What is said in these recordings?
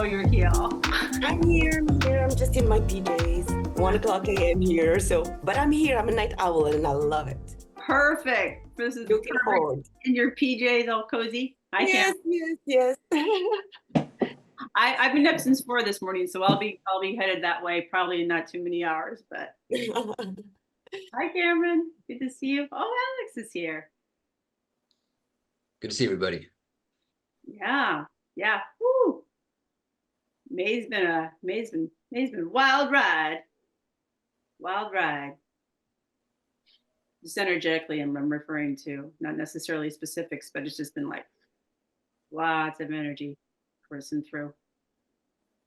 you're here. I'm just in my PJs. 1 o'clock a.m. here. So, but I'm here. I'm a night owl and I love it. Perfect. This is Looking perfect. forward. In your PJs, all cozy. Yes. I've been up since 4 this morning, so I'll be headed that way. Probably in not too many hours. But hi, Cameron. Good to see you. Oh, Alex is here. Good to see everybody. Yeah. Woo. May's been a wild ride. Wild ride. Just energetically, I'm referring to, not necessarily specifics, but it's just been like lots of energy coursing through.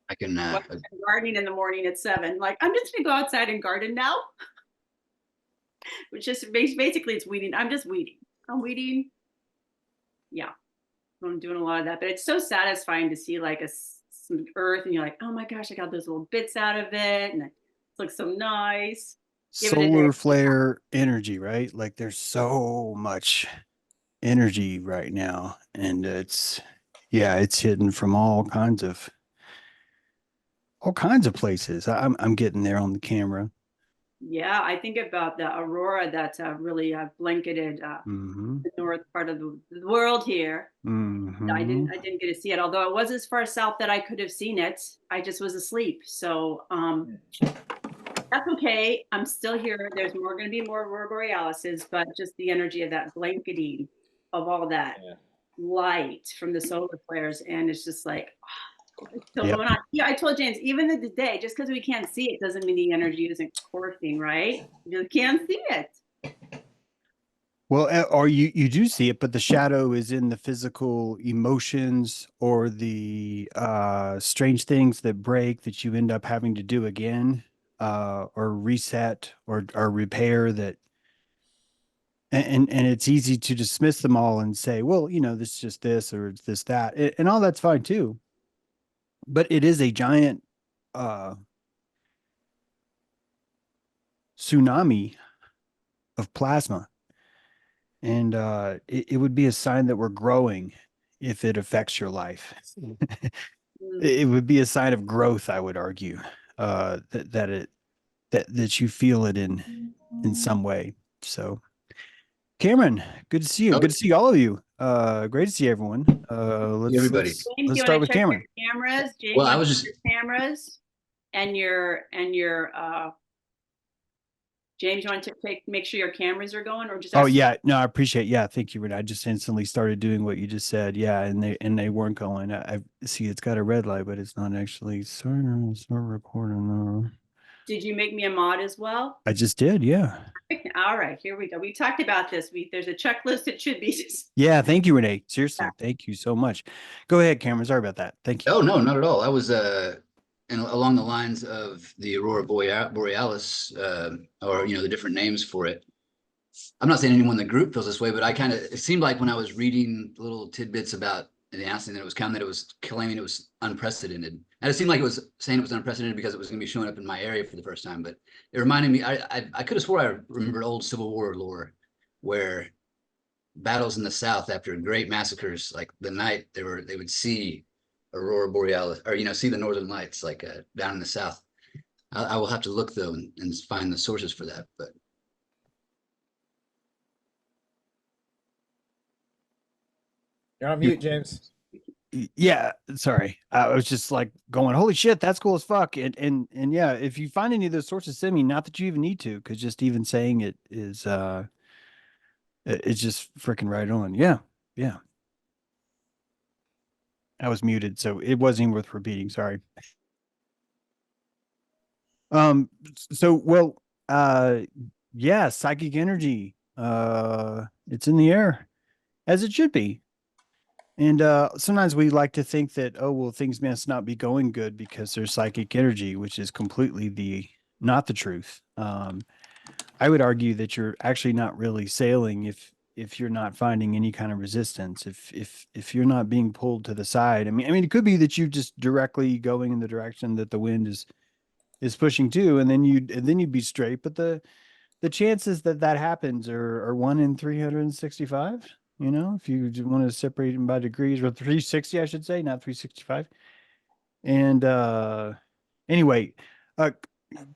I can gardening in the morning at 7. Like, I'm just gonna go outside and garden now. Which just basically it's weeding. I'm just weeding. I'm weeding. Yeah, I'm doing a lot of that, but it's so satisfying to see like some earth, and you're like, oh my gosh, I got those little bits out of it, and it looks so nice. Solar flare energy, right? Like there's so much energy right now, and it's hidden from all kinds of places. I'm getting there on the camera. Yeah, I think about the aurora that really blanketed the north part of the world here. I didn't get to see it, although it was as far south that I could have seen it. I just was asleep, so that's okay. I'm still here. There's going to be more aurora borealises, but just the energy of that blanketing of all that light from the solar flares, and it's just like. So going on. Yeah, I told James, even in the day, just because we can't see it doesn't mean the energy isn't coursing, right? You just can't see it. Well, or you do see it, but the shadow is in the physical emotions or the strange things that break that you end up having to do again, or reset or repair that. And it's easy to dismiss them all and say, well, this is just this or it's this, that, and all that's fine too. But it is a giant tsunami of plasma. And it would be a sign that we're growing if it affects your life. It would be a sign of growth, I would argue, that you feel it in some way. So, Cameron, good to see you. Good to see all of you. Great to see everyone. Let's start with Cameron. Cameras, James. Well, I was just cameras, and your James. You want to make sure your cameras are going, or just? Oh yeah, no, I appreciate. Yeah, thank you, Renee. I just instantly started doing what you just said. Yeah, and they weren't going. I see it's got a red light, but it's not actually start recording. Did you make me a mod as well? I just did. Yeah. All right, here we go. We talked about this. There's a checklist. It should be. Yeah, thank you, Renee. Seriously, thank you so much. Go ahead, Cameron. Sorry about that. Thank you. Oh no, not at all. I was and along the lines of the aurora borealis, or the different names for it. I'm not saying anyone in the group feels this way, but it seemed like when I was reading little tidbits about the announcing that it was coming, that it was claiming it was unprecedented. And it seemed like it was saying it was unprecedented because it was going to be showing up in my area for the first time. But it reminded me, I could have swore I remembered old Civil War lore where battles in the South after great massacres, like the night they would see aurora borealis, or see the northern lights, like down in the South. I will have to look though and find the sources for that. But you're on mute, James. Yeah, sorry. I was just like going, holy shit, that's cool as fuck. And yeah, if you find any of those sources, send me. Not that you even need to, because just even saying it is it's just freaking right on. Yeah. I was muted, so it wasn't even worth repeating. Sorry. Yeah, psychic energy. It's in the air, as it should be. And sometimes we like to think that, oh, well, things must not be going good because there's psychic energy, which is completely not the truth. I would argue that you're actually not really sailing if you're not finding any kind of resistance, if you're not being pulled to the side. I mean, it could be that you just directly going in the direction that the wind is pushing to, and then you'd be straight. But the chances that happens are 1 in 365. If you want to separate them by degrees, or 360, I should say, not 365. And anyway, uh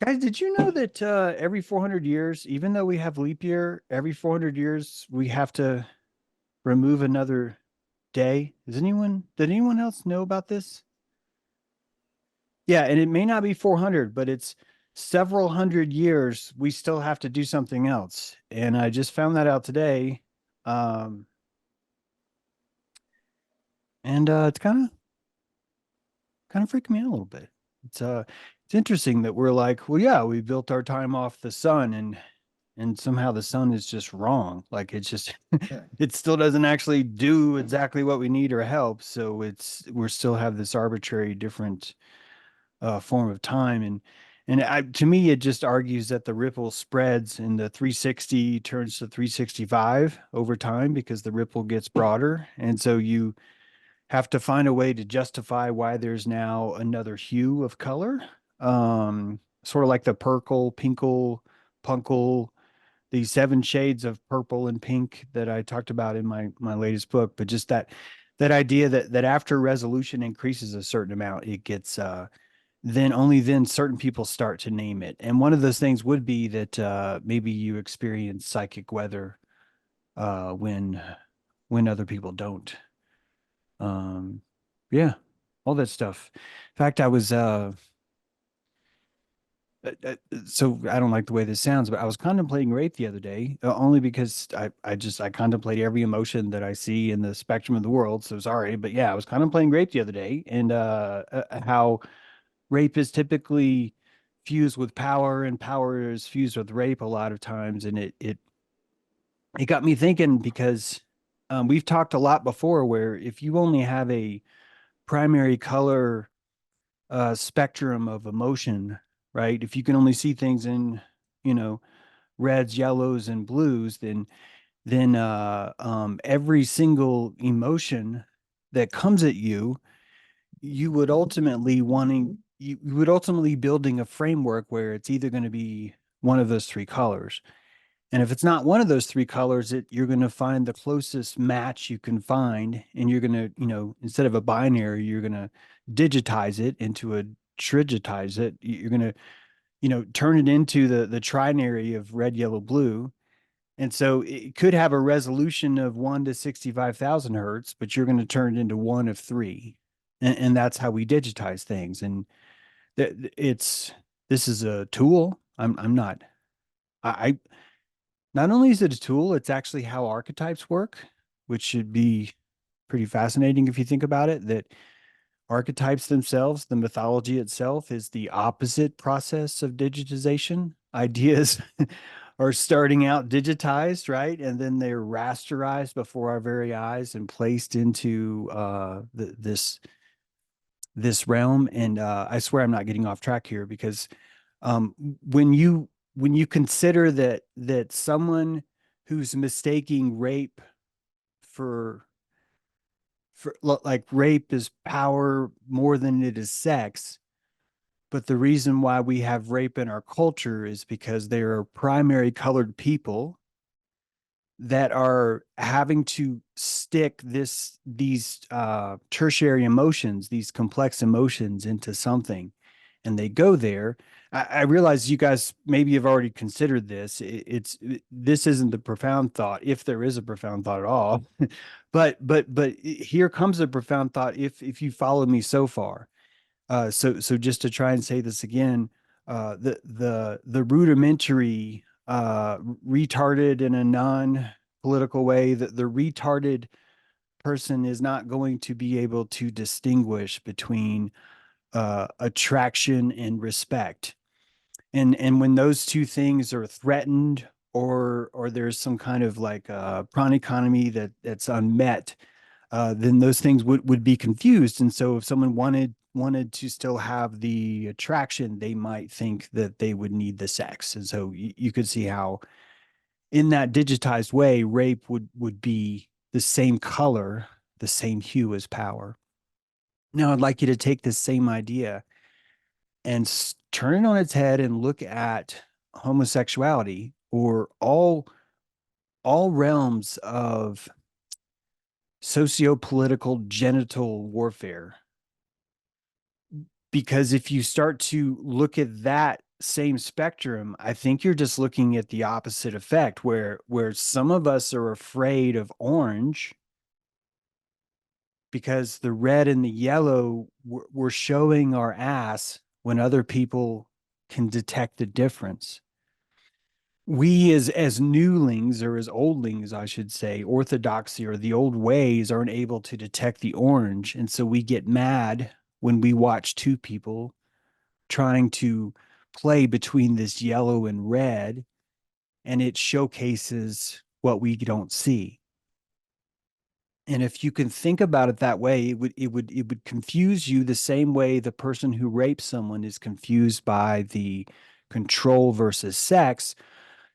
guys, did you know that every 400 years, even though we have leap year, every 400 years we have to remove another day? Did anyone else know about this? Yeah, and it may not be 400, but it's several hundred years we still have to do something else. And I just found that out today. Um and it's kind of freaking me out a little bit. It's interesting that we're like, well, yeah, we built our time off the sun, and somehow the sun is just wrong. Like it's just it still doesn't actually do exactly what we need or help. So we're still have this arbitrary different form of time. To me, it just argues that the ripple spreads and the 360 turns to 365 over time because the ripple gets broader. And so you have to find a way to justify why there's now another hue of color. Sort of like the purple, pinkle, punkle, the 7 shades of purple and pink that I talked about in my latest book. But just that idea that after resolution increases a certain amount, it gets then only then certain people start to name it. And one of those things would be that maybe you experience psychic weather when other people don't. Um, yeah, all that stuff. In fact, I was so I don't like the way this sounds, but I was contemplating rape the other day, only because I contemplate every emotion that I see in the spectrum of the world. So sorry, but yeah, I was contemplating rape the other day, and how rape is typically fused with power, and power is fused with rape a lot of times, and it got me thinking because we've talked a lot before where if you only have a primary color spectrum of emotion, right? If you can only see things in, you know, reds, yellows, and blues, then every single emotion that comes at you, you would ultimately building a framework where it's either going to be one of those 3 colors. And if it's not one of those 3 colors, you're going to find the closest match you can find. And you're going to, instead of a binary, you're going to digitize it into a trigitize it. You're going to, turn it into the trinary of red, yellow, blue. And so it could have a resolution of 1 to 65,000 hertz, but you're going to turn it into one of 3. And that's how we digitize things. And this is a tool. I'm not, I, not only is it a tool, it's actually how archetypes work, which should be pretty fascinating if you think about it, that archetypes themselves, the mythology itself, is the opposite process of digitization. Ideas are starting out digitized, right? And then they're rasterized before our very eyes and placed into this realm. And I swear I'm not getting off track here because um, when you consider that someone who's mistaking rape for like rape is power more than it is sex, but the reason why we have rape in our culture is because there are primary colored people that are having to stick these tertiary emotions, these complex emotions into something, and they go there. I realize you guys maybe have already considered this. This isn't the profound thought, if there is a profound thought at all. but here comes a profound thought if you follow me so far. So just to try and say this again, the rudimentary, retarded in a non-political way, that the retarded person is not going to be able to distinguish between attraction and respect. And when those two things are threatened, or there's some kind of like prawn economy that's unmet, then those things would be confused. And so if someone wanted to still have the attraction, they might think that they would need the sex. And so you could see how in that digitized way, rape would be the same color, the same hue as power. Now I'd like you to take this same idea and turn it on its head and look at homosexuality, or all realms of socio-political genital warfare. Because if you start to look at that same spectrum, I think you're just looking at the opposite effect where some of us are afraid of orange because the red and the yellow we're showing our ass when other people can detect the difference. We as newlings, or as oldlings, I should say, orthodoxy or the old ways, aren't able to detect the orange. And so we get mad when we watch two people trying to play between this yellow and red, and it showcases what we don't see. And if you can think about it that way, it would confuse you the same way the person who rapes someone is confused by the control versus sex.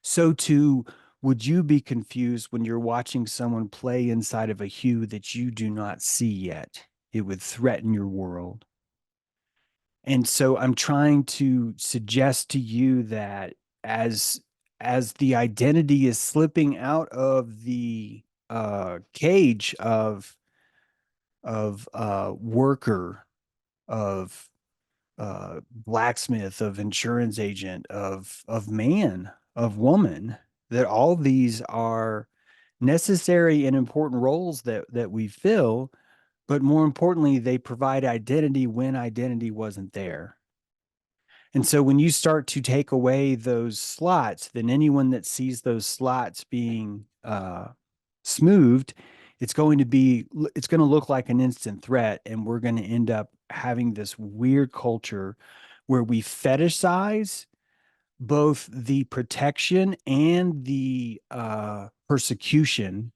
So too would you be confused when you're watching someone play inside of a hue that you do not see yet. It would threaten your world. And so I'm trying to suggest to you that as the identity is slipping out of the cage of worker, of blacksmith, of insurance agent, of man, of woman, that all these are necessary and important roles that we fill, but more importantly, they provide identity when identity wasn't there. And so when you start to take away those slots, then anyone that sees those slots being smoothed, it's going to look like an instant threat. And we're going to end up having this weird culture where we fetishize both the protection and the persecution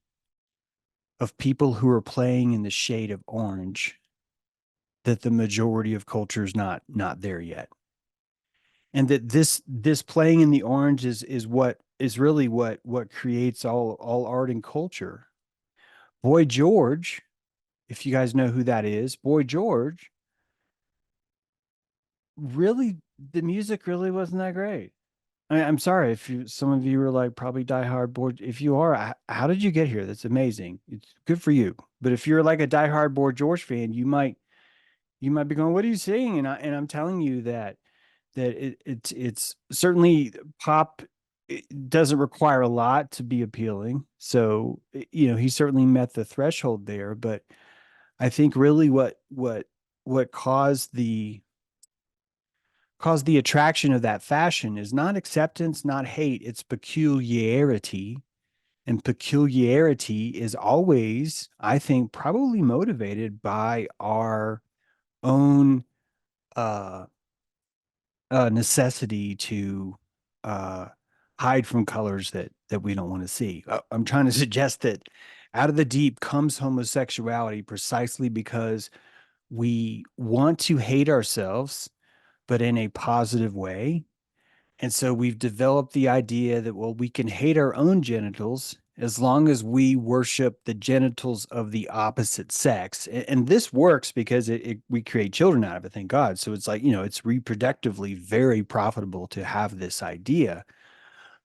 of people who are playing in the shade of orange, that the majority of culture is not there yet. And that this playing in the orange is what is really what creates all art and culture. Boy George, if you guys know who that is, Boy George, really, the music really wasn't that great. I'm sorry if some of you are like probably diehard Boy. If you are, how did you get here? That's amazing. It's good for you. But if you're like a diehard Boy George fan, you might be going, "What are you saying?" And I'm telling you that it's certainly pop. It doesn't require a lot to be appealing. So, he certainly met the threshold there, but I think really what caused the attraction of that fashion is not acceptance, not hate, it's peculiarity. And peculiarity is always, I think, probably motivated by our own uh necessity to uh, hide from colors that we don't want to see. I'm trying to suggest that out of the deep comes homosexuality precisely because we want to hate ourselves, but in a positive way. And so we've developed the idea that, well, we can hate our own genitals as long as we worship the genitals of the opposite sex. And this works because we create children out of it, thank God. So it's like, it's reproductively very profitable to have this idea.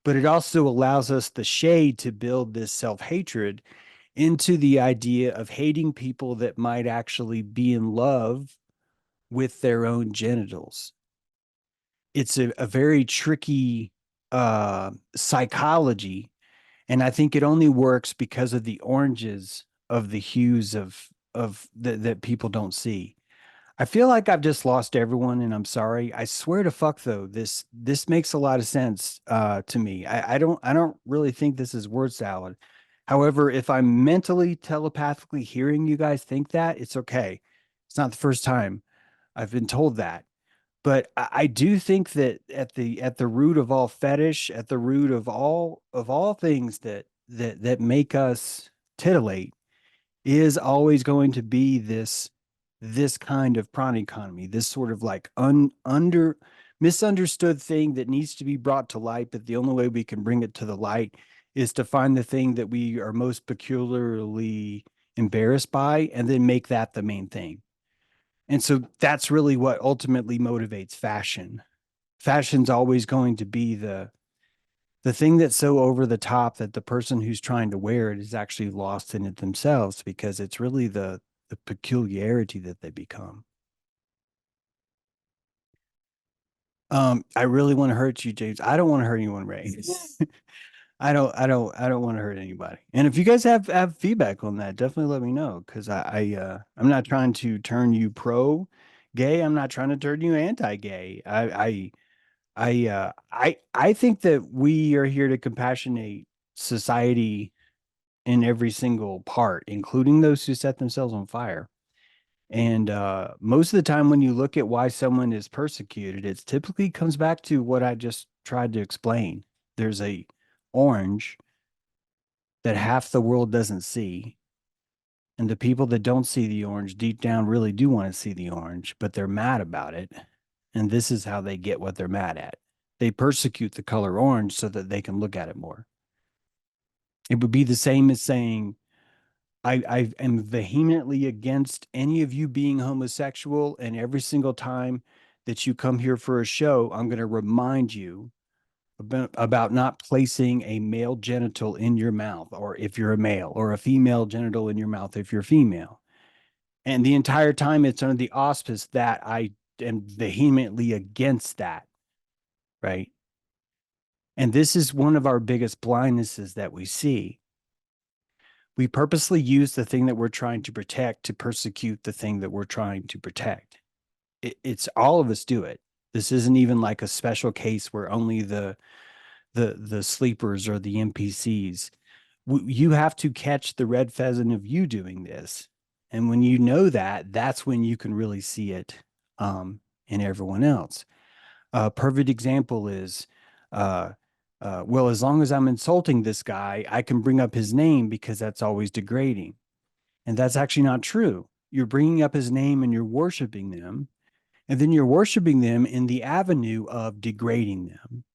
But it also allows us the shade to build this self-hatred into the idea of hating people that might actually be in love with their own genitals. It's a very tricky psychology, and I think it only works because of the oranges of the hues of that people don't see. I feel like I've just lost everyone, and I'm sorry. I swear to fuck though, this makes a lot of sense to me. I don't really think this is word salad. However, if I'm mentally telepathically hearing you guys think that, it's okay. It's not the first time I've been told that. But I do think that at the root of all fetish, at the root of all things that make us titillate, is always going to be this kind of prana economy, this sort of like under misunderstood thing that needs to be brought to light. But the only way we can bring it to the light is to find the thing that we are most peculiarly embarrassed by, and then make that the main thing. And so that's really what ultimately motivates fashion. Fashion's always going to be the thing that's so over the top that the person who's trying to wear it is actually lost in it themselves, because it's really the peculiarity that they become. I really want to hurt you, James. I don't want to hurt anyone, Ray. I don't want to hurt anybody. And if you guys have feedback on that, definitely let me know. Cause I'm not trying to turn you pro gay. I'm not trying to turn you anti-gay. I think that we are here to compassionate society in every single part, including those who set themselves on fire. And most of the time, when you look at why someone is persecuted, it typically comes back to what I just tried to explain. There's a orange that half the world doesn't see. And the people that don't see the orange deep down really do want to see the orange, but they're mad about it. And this is how they get what they're mad at. They persecute the color orange so that they can look at it more. It would be the same as saying, I am vehemently against any of you being homosexual. And every single time that you come here for a show, I'm going to remind you about not placing a male genital in your mouth, or if you're a male, or a female genital in your mouth if you're female. And the entire time it's under the auspice that I am vehemently against that, right? And this is one of our biggest blindnesses that we see. We purposely use the thing that we're trying to protect to persecute the thing that we're trying to protect. It's all of us do it. This isn't even like a special case where only the sleepers or the NPCs. You have to catch the red pheasant of you doing this. And when you know that, that's when you can really see it in everyone else. A perfect example is, well, as long as I'm insulting this guy, I can bring up his name because that's always degrading. And that's actually not true. You're bringing up his name and you're worshiping them. And then you're worshiping them in the avenue of degrading them.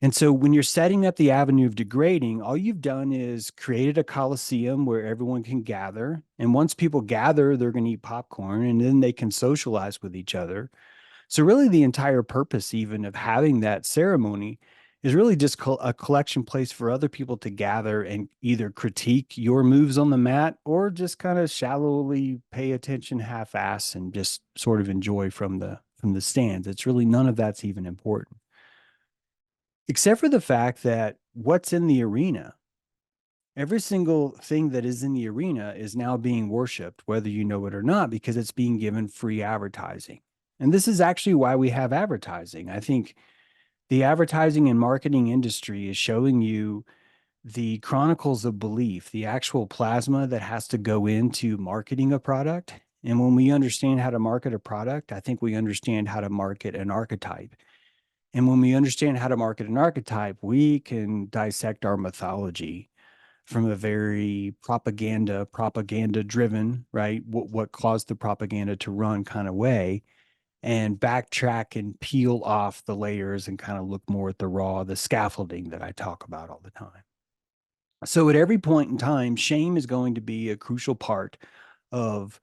And so when you're setting up the avenue of degrading, all you've done is created a coliseum where everyone can gather. And once people gather, they're going to eat popcorn and then they can socialize with each other. So really the entire purpose even of having that ceremony is really just a collection place for other people to gather and either critique your moves on the mat or just kind of shallowly pay attention half-ass and just sort of enjoy from the stands. It's really none of that's even important. Except for the fact that what's in the arena, every single thing that is in the arena is now being worshiped, whether you know it or not, because it's being given free advertising. And this is actually why we have advertising. I think the advertising and marketing industry is showing you the chronicles of belief, the actual plasma that has to go into marketing a product. And when we understand how to market a product, I think we understand how to market an archetype. And when we understand how to market an archetype, we can dissect our mythology from a very propaganda driven, right? What caused the propaganda to run kind of way, and backtrack and peel off the layers and kind of look more at the scaffolding that I talk about all the time. So at every point in time, shame is going to be a crucial part of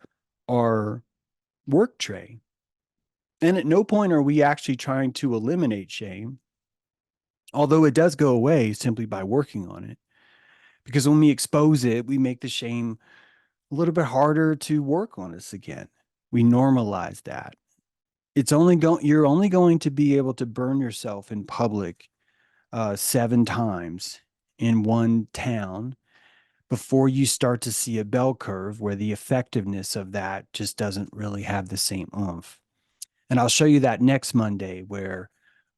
our work tray. And at no point are we actually trying to eliminate shame, although it does go away simply by working on it. Because when we expose it, we make the shame a little bit harder to work on us again. We normalize that. You're only going to be able to burn yourself in public 7 times in one town before you start to see a bell curve where the effectiveness of that just doesn't really have the same oomph. And I'll show you that next Monday where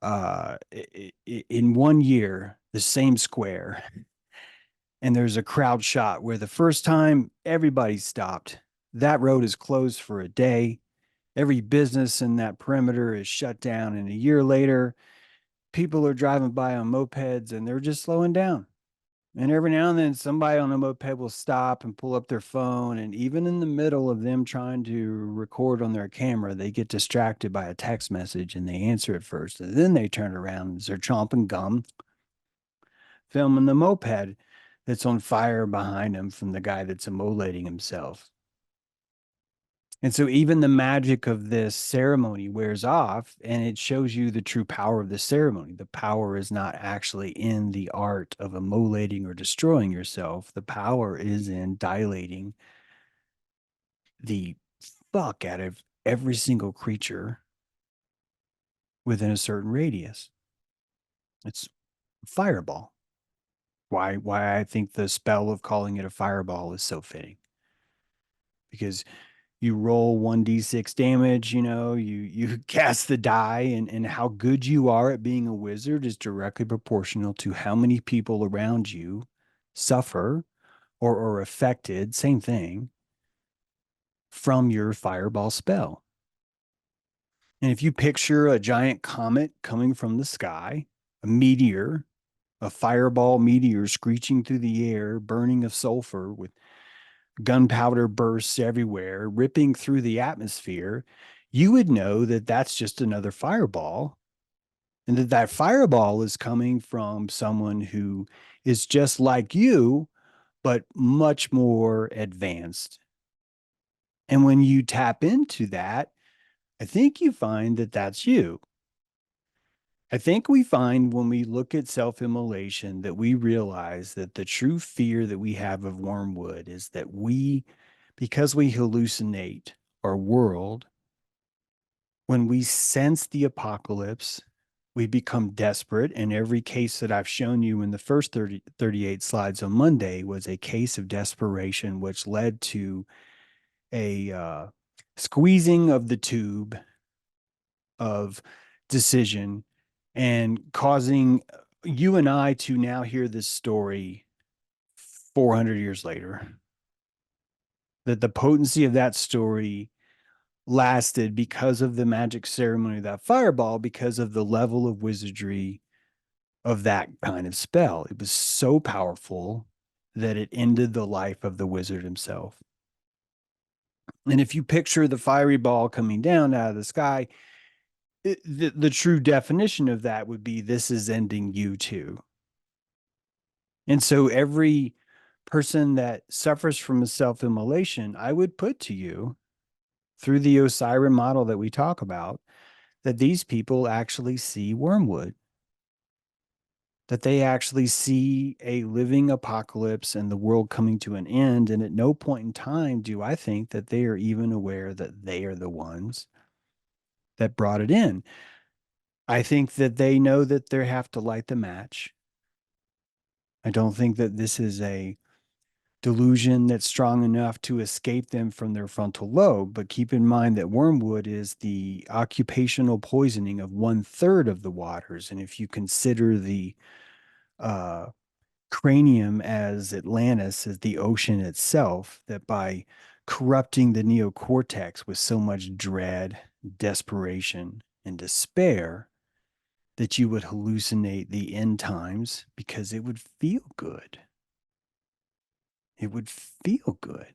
in 1 year, the same square, and there's a crowd shot where the first time everybody stopped. That road is closed for a day. Every business in that perimeter is shut down. And a year later, people are driving by on mopeds and they're just slowing down. And every now and then somebody on a moped will stop and pull up their phone. And even in the middle of them trying to record on their camera, they get distracted by a text message and they answer it first. And then they turn around and they're chomping gum, filming the moped that's on fire behind him from the guy that's immolating himself. And so even the magic of this ceremony wears off, and it shows you the true power of the ceremony. The power is not actually in the art of immolating or destroying yourself. The power is in dilating the fuck out of every single creature within a certain radius. It's fireball. Why I think the spell of calling it a fireball is so fitting. Because you roll 1d6 damage, you cast the die, and how good you are at being a wizard is directly proportional to how many people around you suffer or are affected, same thing, from your fireball spell. And if you picture a giant comet coming from the sky, a meteor, a fireball meteor screeching through the air, burning of sulfur with gunpowder bursts everywhere, ripping through the atmosphere, you would know that that's just another fireball, and that fireball is coming from someone who is just like you, but much more advanced. And when you tap into that, I think you find that that's you. I think we find when we look at self-immolation that we realize that the true fear that we have of wormwood is that because we hallucinate our world, when we sense the apocalypse, we become desperate. And every case that I've shown you in the first 38 slides on Monday was a case of desperation, which led to a squeezing of the tube of decision and causing you and I to now hear this story 400 years later. That the potency of that story lasted because of the magic ceremony of that fireball, because of the level of wizardry of that kind of spell. It was so powerful that it ended the life of the wizard himself. And if you picture the fiery ball coming down out of the sky, the true definition of that would be, this is ending you too. And so every person that suffers from a self-immolation, I would put to you through the Osiris model that we talk about, that these people actually see wormwood, that they actually see a living apocalypse and the world coming to an end. And at no point in time do I think that they are even aware that they are the ones that brought it in. I think that they know that they have to light the match. I don't think that this is a delusion that's strong enough to escape them from their frontal lobe. But keep in mind that wormwood is the occupational poisoning of 1/3 of the waters. And if you consider the cranium as Atlantis, as the ocean itself, that by corrupting the neocortex with so much dread, desperation, and despair, that you would hallucinate the end times because it would feel good. It would feel good.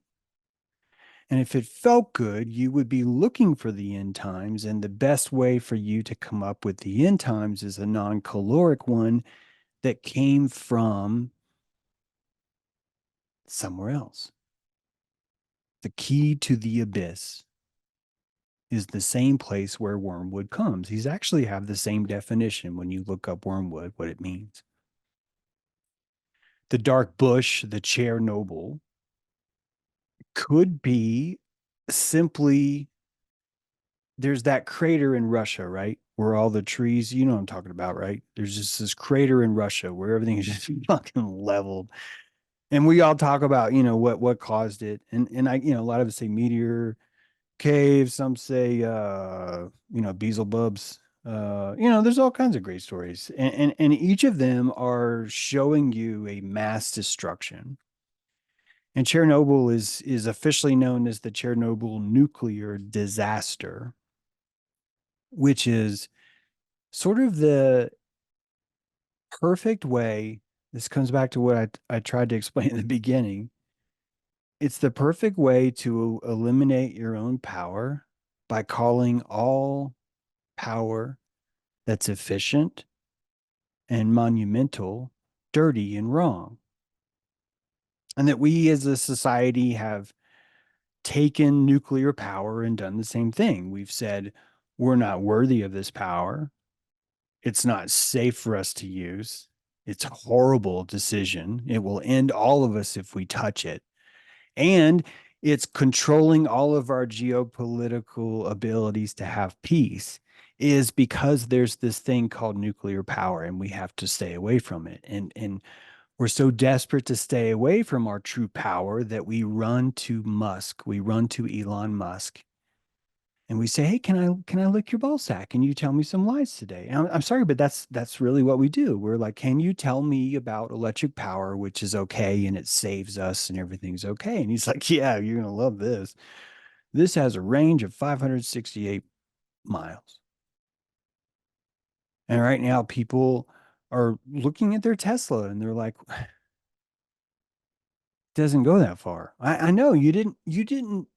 And if it felt good, you would be looking for the end times. And the best way for you to come up with the end times is a non-caloric one that came from somewhere else. The key to the abyss is the same place where wormwood comes. These actually have the same definition when you look up wormwood, what it means. The dark bush, the chair noble, could be simply, there's that crater in Russia, right? Where all the trees, you know what I'm talking about, right? There's just this crater in Russia where everything is just fucking leveled. And we all talk about, what caused it. And I, a lot of us say meteor cave, some say Beelzebub's. There's all kinds of great stories. And each of them are showing you a mass destruction. And Chernobyl is officially known as the Chernobyl nuclear disaster, which is sort of the perfect way. This comes back to what I tried to explain in the beginning. It's the perfect way to eliminate your own power by calling all power that's efficient and monumental dirty and wrong. And that we as a society have taken nuclear power and done the same thing. We've said, we're not worthy of this power. It's not safe for us to use. It's a horrible decision. It will end all of us if we touch it. And it's controlling all of our geopolitical abilities to have peace, is because there's this thing called nuclear power and we have to stay away from it. And we're so desperate to stay away from our true power that we run to Musk, we run to Elon Musk, and we say, "Hey, can I lick your ball sack? And you tell me some lies today?" And I'm sorry, but that's really what we do. We're like, "Can you tell me about electric power, which is okay and it saves us and everything's okay?" And he's like, "Yeah, you're gonna love this. This has a range of 568 miles." And right now, people are looking at their Tesla and they're like, doesn't go that far. I know you didn't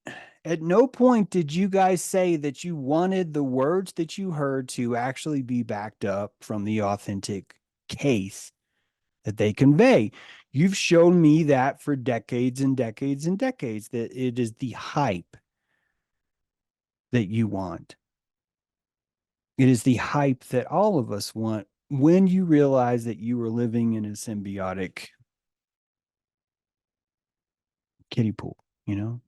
at no point did you guys say that you wanted the words that you heard to actually be backed up from the authentic case that they convey. You've shown me that for decades and decades and decades that it is the hype that you want. It is the hype that all of us want when you realize that you are living in a symbiotic kiddie pool, you know?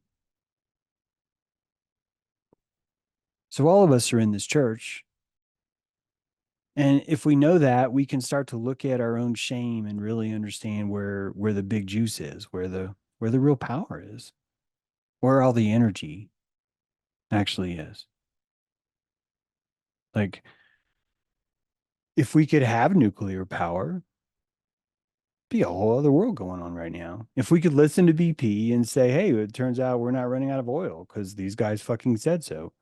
So all of us are in this church. And if we know that, we can start to look at our own shame and really understand where the big juice is, where the real power is, where all the energy actually is. Like, if we could have nuclear power, be a whole other world going on right now. If we could listen to BP and say, "Hey, it turns out we're not running out of oil because these guys fucking said so."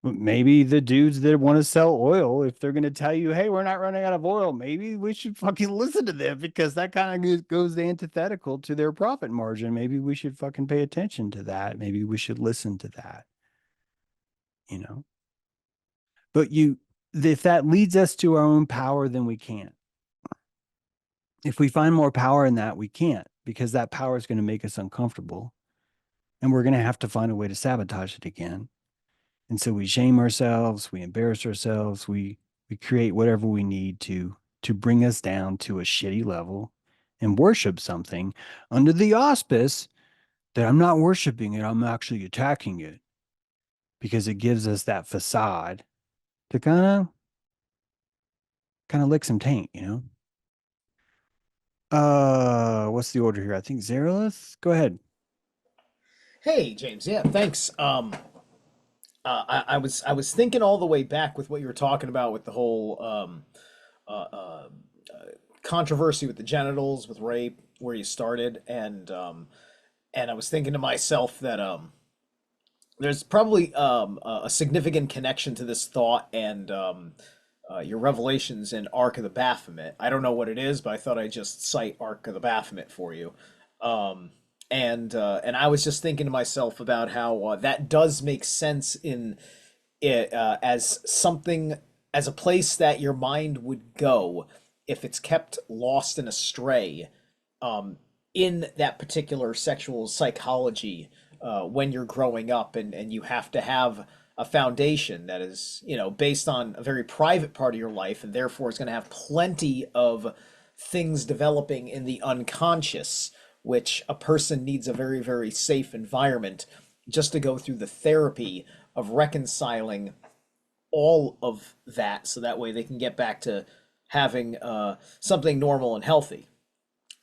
Maybe the dudes that want to sell oil, if they're going to tell you, "Hey, we're not running out of oil," maybe we should fucking listen to them, because that kind of goes antithetical to their profit margin. Maybe we should fucking pay attention to that. Maybe we should listen to that, you know? But if that leads us to our own power, then we can't. If we find more power in that, we can't, because that power is going to make us uncomfortable and we're going to have to find a way to sabotage it again. And so we shame ourselves, we embarrass ourselves, we create whatever we need to bring us down to a shitty level and worship something under the auspice that I'm not worshiping it, I'm actually attacking it, because it gives us that facade to kind of lick some taint, you know? What's the order here? I think Zerolith, go ahead. Hey, James. Yeah, thanks. I was thinking all the way back with what you were talking about with the whole controversy with the genitals, with rape, where you started, and I was thinking to myself that there's probably a significant connection to this thought and your revelations in Ark of the Baphomet. I don't know what it is, but I thought I'd just cite Ark of the Baphomet for you. Um, and I was just thinking to myself about how that does make sense in it as something, as a place that your mind would go if it's kept lost and astray in that particular sexual psychology when you're growing up, and you have to have a foundation that is, based on a very private part of your life, and therefore is going to have plenty of things developing in the unconscious, which a person needs a very, very safe environment just to go through the therapy of reconciling all of that, so that way they can get back to having something normal and healthy.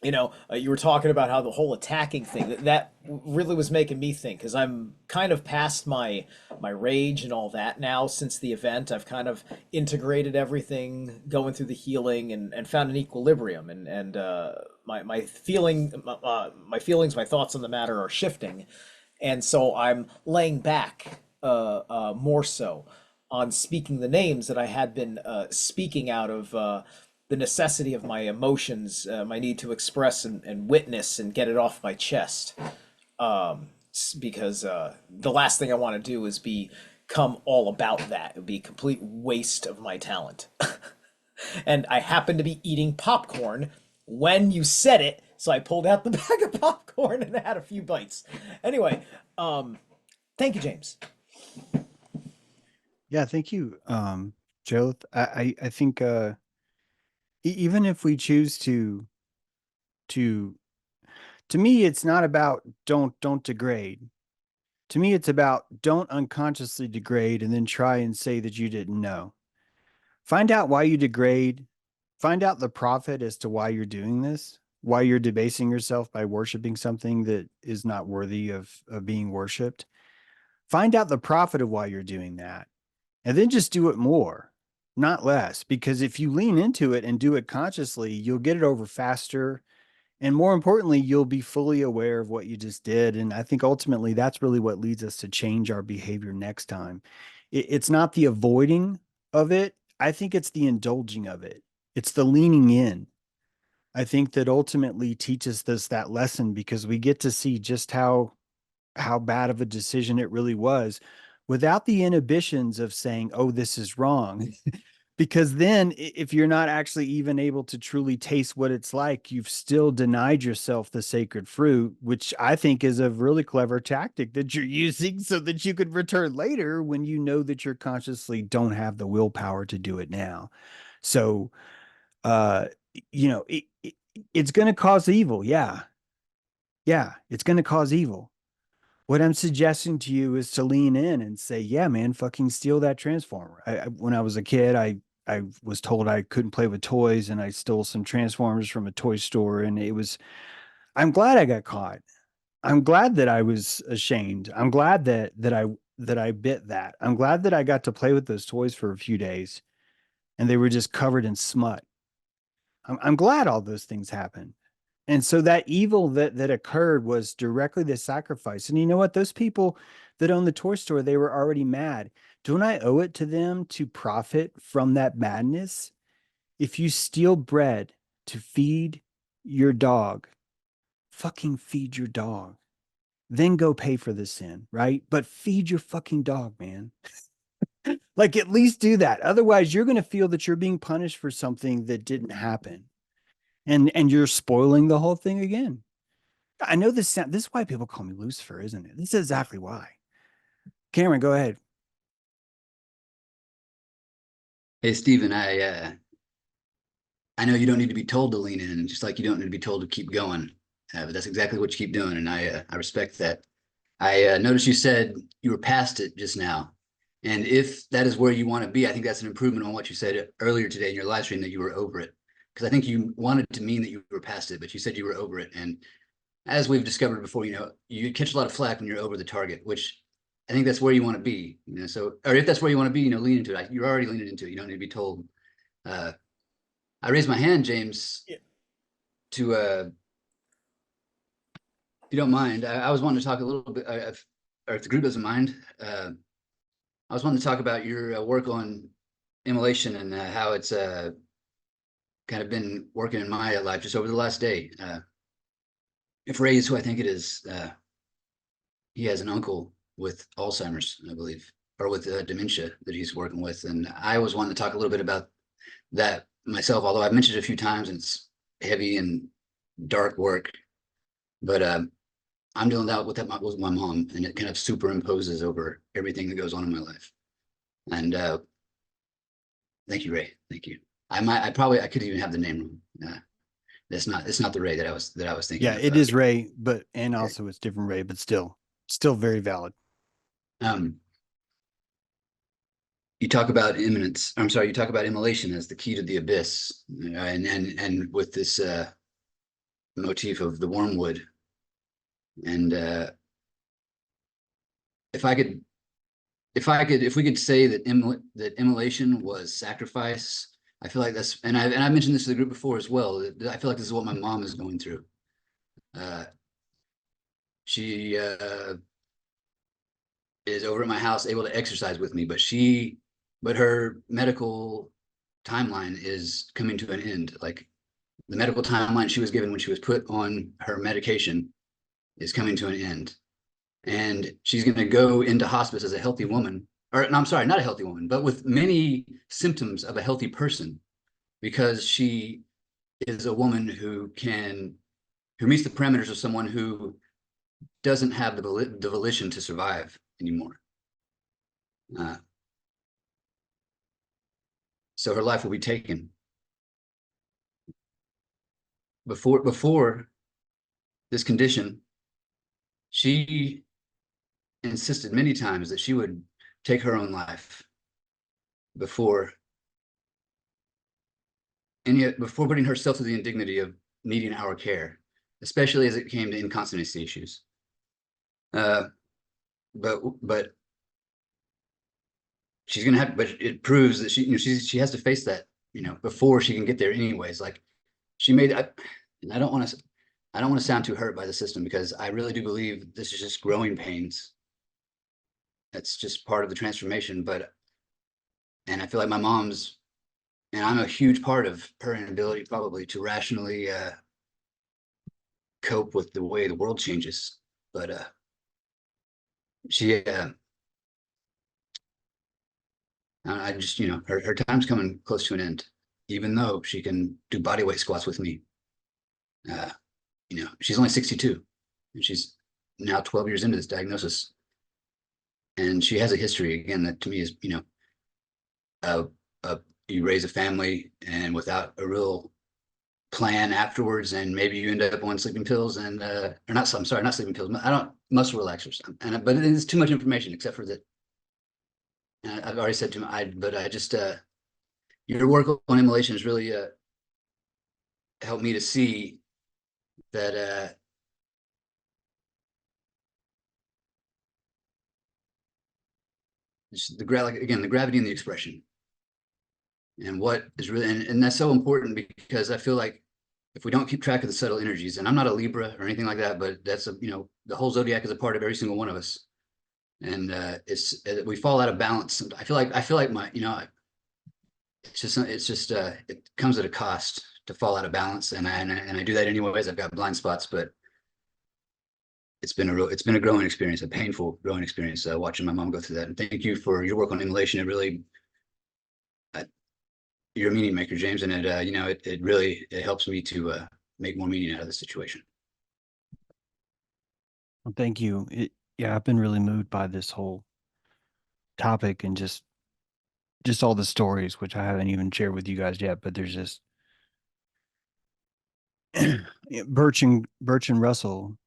You were talking about how the whole attacking thing, that really was making me think, because I'm kind of past my rage and all that now. Since the event, I've kind of integrated everything, going through the healing, and found an equilibrium, and my feelings, my thoughts on the matter are shifting, and so I'm laying back more so on speaking the names that I had been speaking out of the necessity of my emotions, my need to express and witness and get it off my chest. Because the last thing I want to do is become all about that. It would be a complete waste of my talent. And I happened to be eating popcorn when you said it, so I pulled out the bag of popcorn and had a few bites. Anyway, thank you, James. Yeah, thank you, Joe. I think even if we choose to To me, it's not about don't degrade. To me, it's about don't unconsciously degrade and then try and say that you didn't know. Find out why you degrade. Find out the profit as to why you're doing this, why you're debasing yourself by worshiping something that is not worthy of being worshiped. Find out the profit of why you're doing that, and then just do it more, not less. Because if you lean into it and do it consciously, you'll get it over faster. And more importantly, you'll be fully aware of what you just did. And I think ultimately that's really what leads us to change our behavior next time. It's not the avoiding of it. I think it's the indulging of it. It's the leaning in. I think that ultimately teaches us that lesson because we get to see just how bad of a decision it really was without the inhibitions of saying, oh, this is wrong. Because then if you're not actually even able to truly taste what it's like, you've still denied yourself the sacred fruit, which I think is a really clever tactic that you're using so that you could return later when you know that you're consciously don't have the willpower to do it now. So, uh, it's going to cause evil. Yeah. Yeah. It's going to cause evil. What I'm suggesting to you is to lean in and say, yeah, man, fucking steal that transformer. When I was a kid, I was told I couldn't play with toys and I stole some transformers from a toy store. And I'm glad I got caught. I'm glad that I was ashamed. I'm glad that I bit that. I'm glad that I got to play with those toys for a few days and they were just covered in smut. I'm glad all those things happened. And so that evil that occurred was directly the sacrifice. And you know what? Those people that own the toy store, they were already mad. Don't I owe it to them to profit from that madness? If you steal bread to feed your dog, fucking feed your dog. Then go pay for the sin, right? But feed your fucking dog, man. Like at least do that. Otherwise, you're going to feel that you're being punished for something that didn't happen. And you're spoiling the whole thing again. I know this is why people call me Lucifer, isn't it? This is exactly why. Cameron, go ahead. Hey, Stephen, I know you don't need to be told to lean in, just like you don't need to be told to keep going. But that's exactly what you keep doing, and I respect that. I noticed you said you were past it just now, and if that is where you want to be, I think that's an improvement on what you said earlier today in your live stream that you were over it. Because I think you wanted to mean that you were past it, but you said you were over it. And as we've discovered before, you catch a lot of flack when you're over the target, which I think that's where you want to be. So, or if that's where you want to be, lean into it. You're already leaning into it. You don't need to be told. I raised my hand, James, to if you don't mind. I was wanting to talk a little bit, or if the group doesn't mind. I was wanting to talk about your work on immolation and how it's kind of been working in my life just over the last day. If Ray's who I think it is, he has an uncle with Alzheimer's, I believe, or with dementia that he's working with. And I was wanting to talk a little bit about that myself, although I've mentioned it a few times and it's heavy and dark work. But I'm dealing with that with my mom, and it kind of superimposes over everything that goes on in my life. And thank you, Ray. Thank you. I could even have the name wrong. It's not the Ray that I was thinking. Yeah, it is Ray, but and also it's different Ray, but still very valid. You talk about imminence. I'm sorry. You talk about immolation as the key to the abyss, and with this motif of the wormwood. And if we could say that immolation was sacrifice, I feel like that's, and I mentioned this to the group before as well. I feel like this is what my mom is going through. She is over at my house, able to exercise with me, but her medical timeline is coming to an end. Like the medical timeline she was given when she was put on her medication is coming to an end. And she's going to go into hospice as a healthy woman, or no, I'm sorry, not a healthy woman, but with many symptoms of a healthy person, because she is a woman who meets the parameters of someone who doesn't have the volition to survive anymore. So her life will be taken. Before this condition, she insisted many times that she would take her own life before before putting herself to the indignity of needing our care, especially as it came to incontinency issues. But she's gonna have, but it proves that she has to face that, before she can get there anyways. Like she made, and I don't want to sound too hurt by the system, because I really do believe this is just growing pains. That's just part of the transformation. And I feel like my mom's, and I'm a huge part of her inability probably to rationally cope with the way the world changes. But she, I just, her time's coming close to an end, even though she can do body weight squats with me. She's only 62, and she's now 12 years into this diagnosis. And she has a history, again, that to me is, you raise a family and without a real plan afterwards, and maybe you end up on sleeping pills and, or not, I'm sorry, not sleeping pills. Muscle relaxers. But it is too much information, except for that. And I've already said but I just, your work on immolation has really helped me to see that just the gravity and the expression, and what is really, and that's so important, because I feel like if we don't keep track of the subtle energies, and I'm not a Libra or anything like that, but that's the whole zodiac is a part of every single one of us, and we fall out of balance. I feel like my, it's just it comes at a cost to fall out of balance, and I do that anyways. I've got blind spots, but it's been a growing experience, a painful growing experience, watching my mom go through that. And thank you for your work on immolation. It really, you're a meaning maker, James, and it really helps me to make more meaning out of the situation. Well, thank you. Yeah, I've been really moved by this whole topic, and just all the stories, which I haven't even shared with you guys yet, but there's just Bertrand Russell,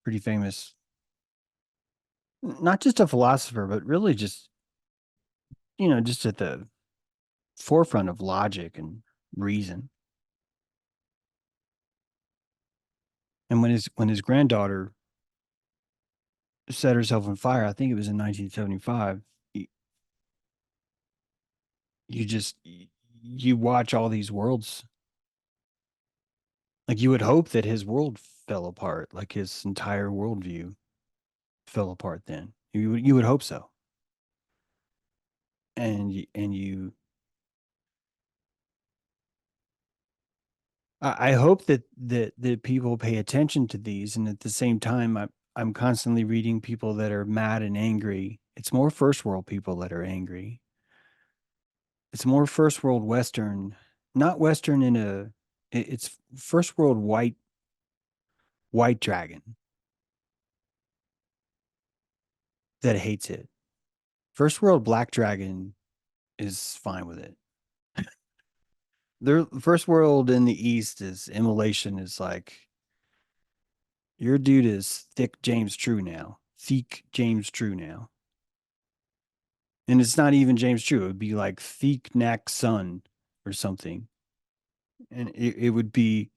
pretty famous, not just a philosopher, but really just just at the forefront of logic and reason. And when his granddaughter set herself on fire, I think it was in 1975, you watch all these worlds. Like, you would hope that his world fell apart, like his entire worldview fell apart then. You would hope so. And I hope that people pay attention to these, and at the same time, I'm constantly reading people that are mad and angry. It's more first world people that are angry. It's more first world Western, not Western it's first world white dragon that hates it. First world black dragon is fine with it. The first world in the East is immolation, is like, your dude is thick James True now. Thick James True now. And it's not even James True. It would be like Thick Knack Son or something. And it would be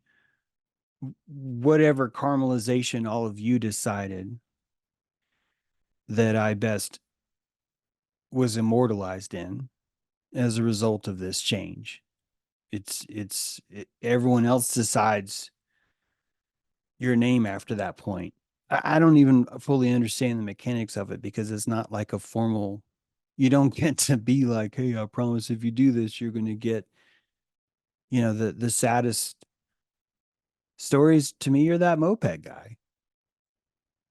whatever caramelization all of you decided that I best was immortalized in as a result of this change. Everyone else decides your name after that point. I don't even fully understand the mechanics of it, because it's not like a formal, you don't get to be like, hey, I promise if you do this, you're going to get, the saddest stories to me are that moped guy.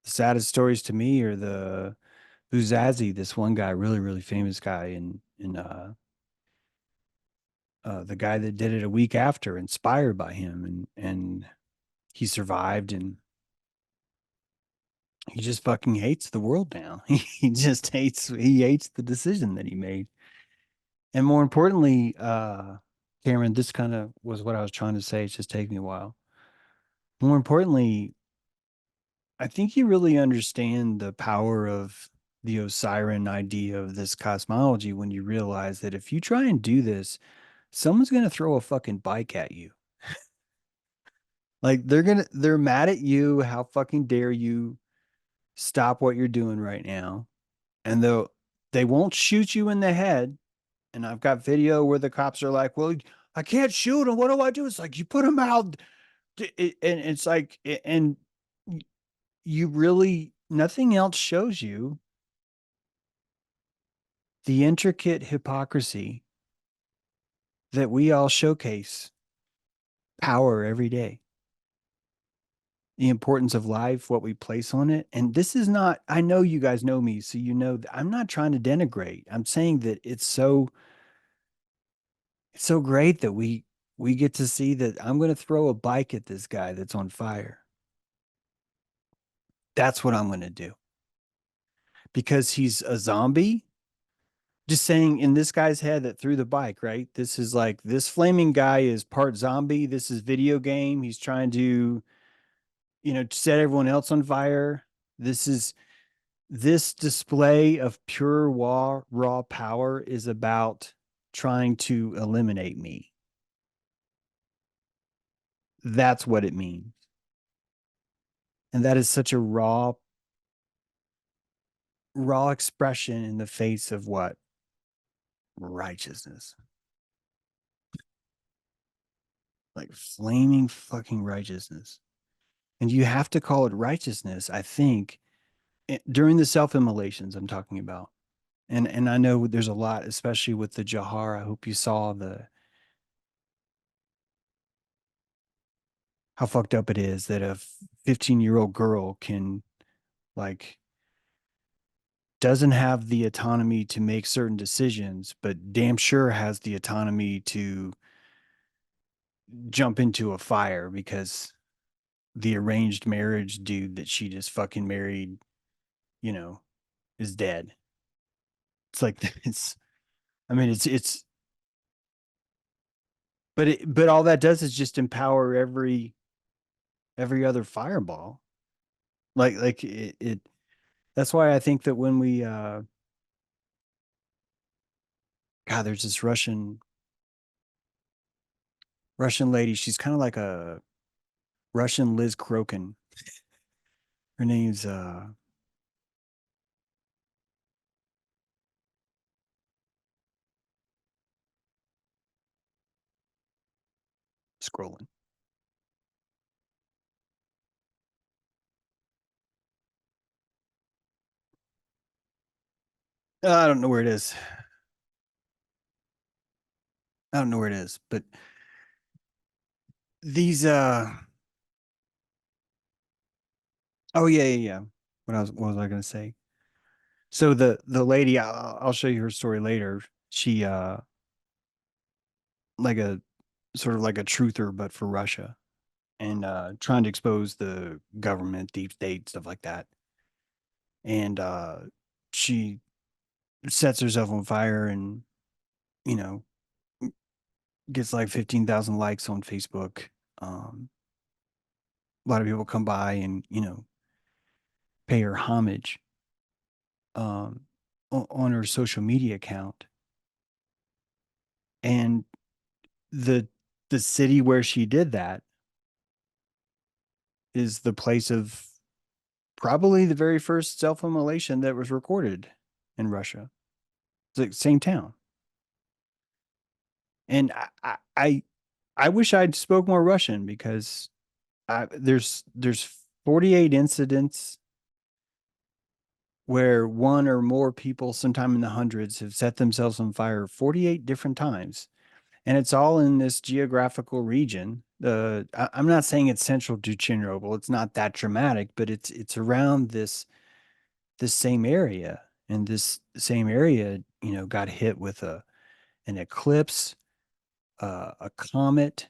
The saddest stories to me are the Buzazi, this one guy, really, really famous guy in the guy that did it a week after, inspired by him, and he survived, and he just fucking hates the world now. He hates the decision that he made. And more importantly, Cameron, this kind of was what I was trying to say. It's just taking me a while. More importantly, I think you really understand the power of the Osiris idea of this cosmology when you realize that if you try and do this, someone's going to throw a fucking bike at you. Like they're mad at you. How fucking dare you stop what you're doing right now? And though they won't shoot you in the head, and I've got video where the cops are like, "Well, I can't shoot him. What do I do?" It's like you put him out, and it's like, and you really nothing else shows you the intricate hypocrisy that we all showcase power every day. The importance of life, what we place on it. And this is not, I know you guys know me, so you know that I'm not trying to denigrate. I'm saying that it's so great that we get to see that I'm going to throw a bike at this guy that's on fire. That's what I'm going to do. Because he's a zombie. Just saying in this guy's head that threw the bike, right? This is like this flaming guy is part zombie. This is video game. He's trying to, set everyone else on fire. This display of pure raw power is about trying to eliminate me. That's what it means. And that is such a raw expression in the face of what? Righteousness. Like flaming fucking righteousness. And you have to call it righteousness, I think, during the self-immolations I'm talking about. And I know there's a lot, especially with the Jahar. I hope you saw how fucked up it is that a 15-year-old girl can doesn't have the autonomy to make certain decisions, but damn sure has the autonomy to jump into a fire because the arranged marriage dude that she just fucking married, is dead. It's like but all that does is just empower every other fireball. Like it that's why I think that when we there's this Russian lady, she's kind of like a Russian Liz Crokin. Her name's scrolling. I don't know where it is. I don't know where it is, but these oh yeah. What was I going to say? So the lady, I'll show you her story later. She like a sort of like a truther, but for Russia, and trying to expose the government, deep state, stuff like that. And she sets herself on fire and, you know, gets like 15,000 likes on Facebook. A lot of people come by and, pay her homage on her social media account. And the city where she did that is the place of probably the very first self-immolation that was recorded in Russia. It's the same town. And I wish I'd spoke more Russian because there's 48 incidents where one or more people sometime in the hundreds have set themselves on fire 48 different times. And it's all in this geographical region. I'm not saying it's central to Chernobyl. It's not that dramatic, but it's around this same area. And this same area, got hit with an eclipse, a comet,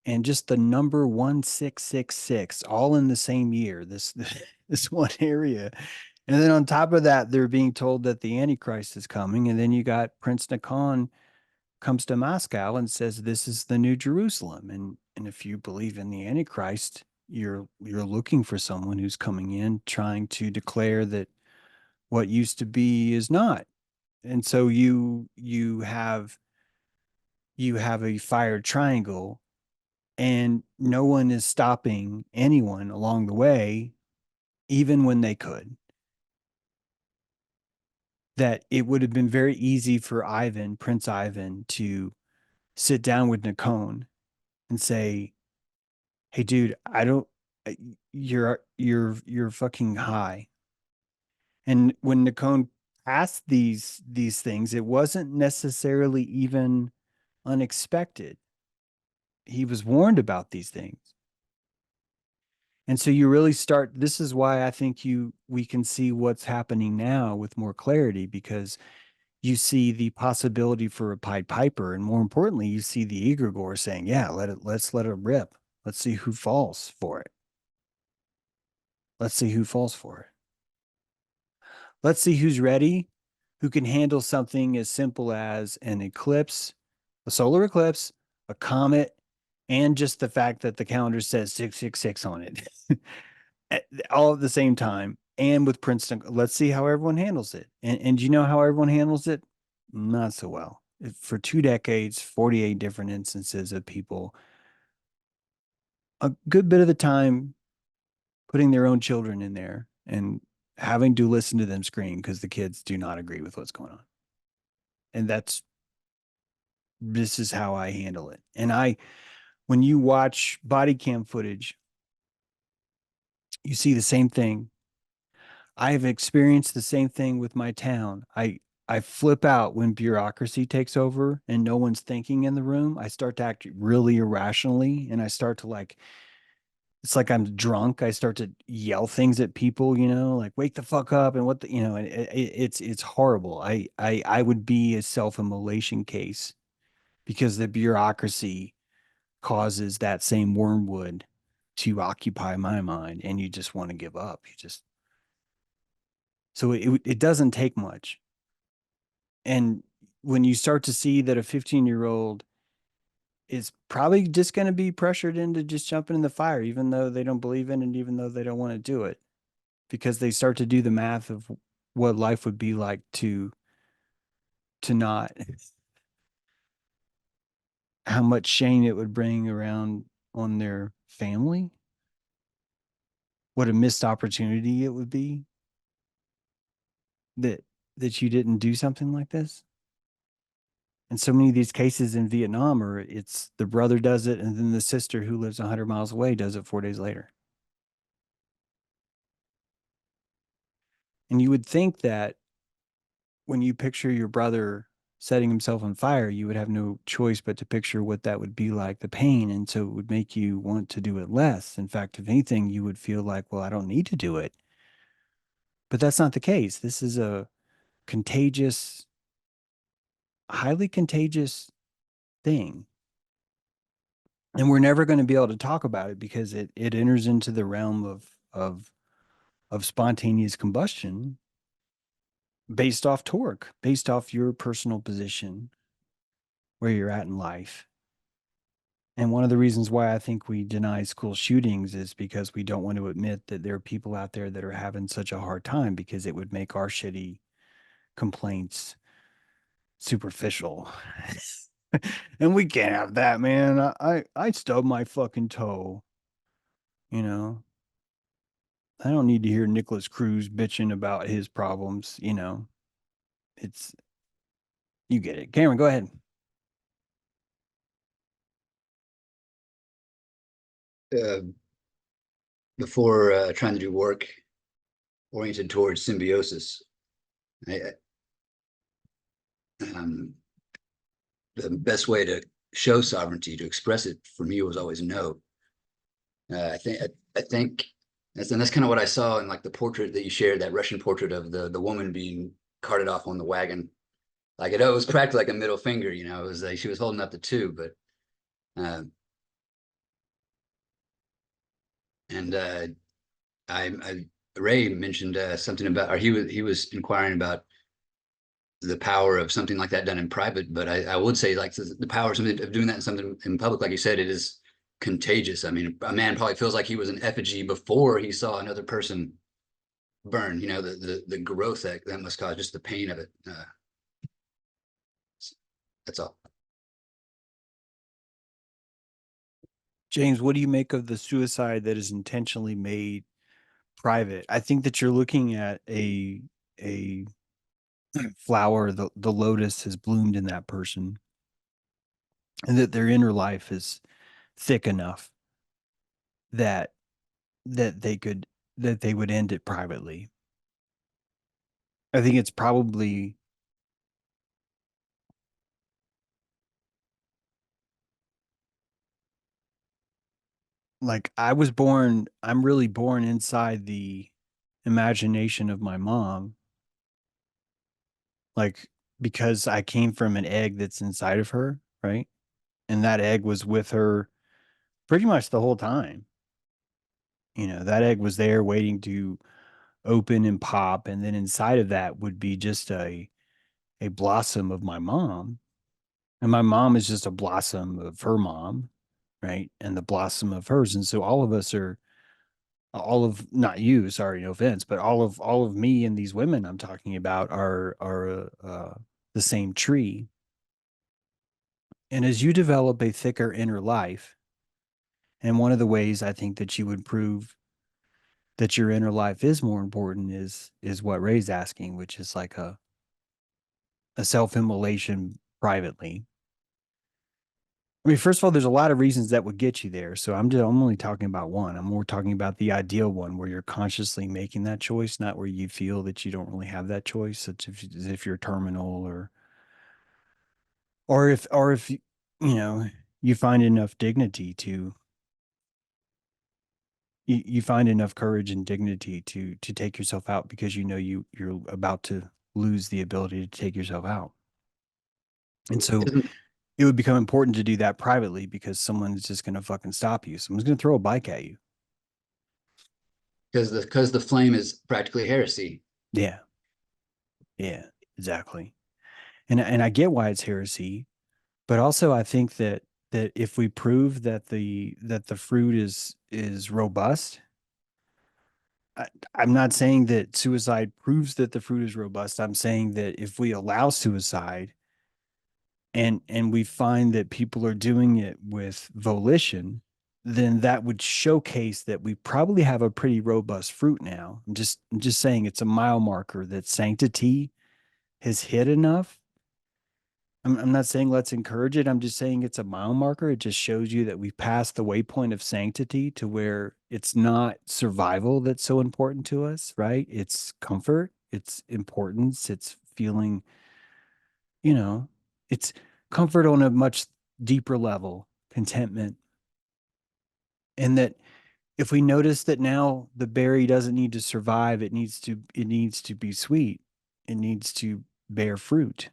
and just the number 1666, all in the same year. This one area. And then on top of that, they're being told that the Antichrist is coming. And then you got Prince Nakhon comes to Moscow and says, this is the new Jerusalem. And if you believe in the Antichrist, you're looking for someone who's coming in trying to declare that what used to be is not. And so you have a fire triangle, and no one is stopping anyone along the way, even when they could. That it would have been very easy for Ivan, Prince Ivan, to sit down with Nakhon and say, "Hey, dude, I don't. You're fucking high." And when Nakhon asked these things, it wasn't necessarily even unexpected. He was warned about these things. And so you really start, this is why I think we can see what's happening now with more clarity, because you see the possibility for a Pied Piper, and more importantly, you see the egregore saying, "Yeah, let's let it rip. Let's see who falls for it. Let's see who falls for it. Let's see who's ready, who can handle something as simple as an eclipse, a solar eclipse, a comet, and just the fact that the calendar says 666 on it." All at the same time. And with Princeton, let's see how everyone handles it. And you know how everyone handles it? Not so well. For 2 decades, 48 different instances of people, a good bit of the time, putting their own children in there and having to listen to them scream because the kids do not agree with what's going on. And this is how I handle it. And when you watch body cam footage, you see the same thing. I have experienced the same thing with my town. I flip out when bureaucracy takes over and no one's thinking in the room. I start to act really irrationally, and I start to it's like I'm drunk. I start to yell things at people, like wake the fuck up and and it's horrible. I would be a self-immolation case because the bureaucracy causes that same wormwood to occupy my mind, and you just want to give up. So it doesn't take much. And when you start to see that a 15-year-old is probably just going to be pressured into just jumping in the fire, even though they don't believe in it, even though they don't want to do it, because they start to do the math of what life would be like to not, how much shame it would bring around on their family, what a missed opportunity it would be that you didn't do something like this. And so many of these cases in Vietnam it's the brother does it, and then the sister who lives 100 miles away does it 4 days later. And you would think that when you picture your brother setting himself on fire, you would have no choice but to picture what that would be like, the pain. And so it would make you want to do it less. In fact, if anything, you would feel like, well, I don't need to do it. But that's not the case. This is a contagious, highly contagious thing. And we're never going to be able to talk about it because it enters into the realm of spontaneous combustion based off torque, based off your personal position, where you're at in life. And one of the reasons why I think we deny school shootings is because we don't want to admit that there are people out there that are having such a hard time, because it would make our shitty complaints superficial. And we can't have that, man. I stubbed my fucking toe. I don't need to hear Nicholas Cruz bitching about his problems. It's, you get it. Cameron, go ahead. Before trying to do work oriented towards symbiosis, the best way to show sovereignty, to express it, for me, was always no. I think that's kind of what I saw in like the portrait that you shared, that Russian portrait of the woman being carted off on the wagon. Like it was cracked like a middle finger, it was like she was holding up the two, but Ray mentioned something about, or he was inquiring about the power of something like that done in private. But I would say, like, the power of doing that in something in public, like you said, it is contagious. I mean, a man probably feels like he was an effigy before he saw another person burn. You know, the growth that must cause, just the pain of it. That's all. James, what do you make of the suicide that is intentionally made private? I think that you're looking at a flower, the lotus has bloomed in that person, and that their inner life is thick enough that that they could that they would end it privately. I think it's probably like I'm really born inside the imagination of my mom, like because I came from an egg that's inside of her, right? And that egg was with her pretty much the whole time. You know, that egg was there waiting to open and pop, and then inside of that would be just a blossom of my mom. And my mom is just a blossom of her mom, right? And the blossom of hers. And so all of us are all of not you, sorry, no offense, but all of me and these women I'm talking about are the same tree. And as you develop a thicker inner life, and one of the ways I think that you would prove that your inner life is more important is what Ray's asking, which is like a self-immolation privately. I mean, first of all, there's a lot of reasons that would get you there. So I'm only talking about one. I'm more talking about the ideal one where you're consciously making that choice, not where you feel that you don't really have that choice, such as if you're terminal or if you know you find enough dignity to you find enough courage and dignity to take yourself out because you know you're about to lose the ability to take yourself out. And so Isn't it would become important to do that privately because someone's just going to fucking stop you. Someone's going to throw a bike at you. because the flame is practically heresy. Yeah. Yeah, exactly. And I get why it's heresy, but also I think that if we prove that the fruit is robust, I, I'm not saying that suicide proves that the fruit is robust. I'm saying that if we allow suicide and we find that people are doing it with volition, then that would showcase that we probably have a pretty robust fruit now. I'm just saying it's a mile marker that sanctity has hit enough. I'm not saying let's encourage it. I'm just saying it's a mile marker. It just shows you that we've passed the waypoint of sanctity to where it's not survival that's so important to us, right? It's comfort, it's importance, it's feeling, you know, it's comfort on a much deeper level, contentment. And that if we notice that now the berry doesn't need to survive, it needs to be sweet. It needs to bear fruit.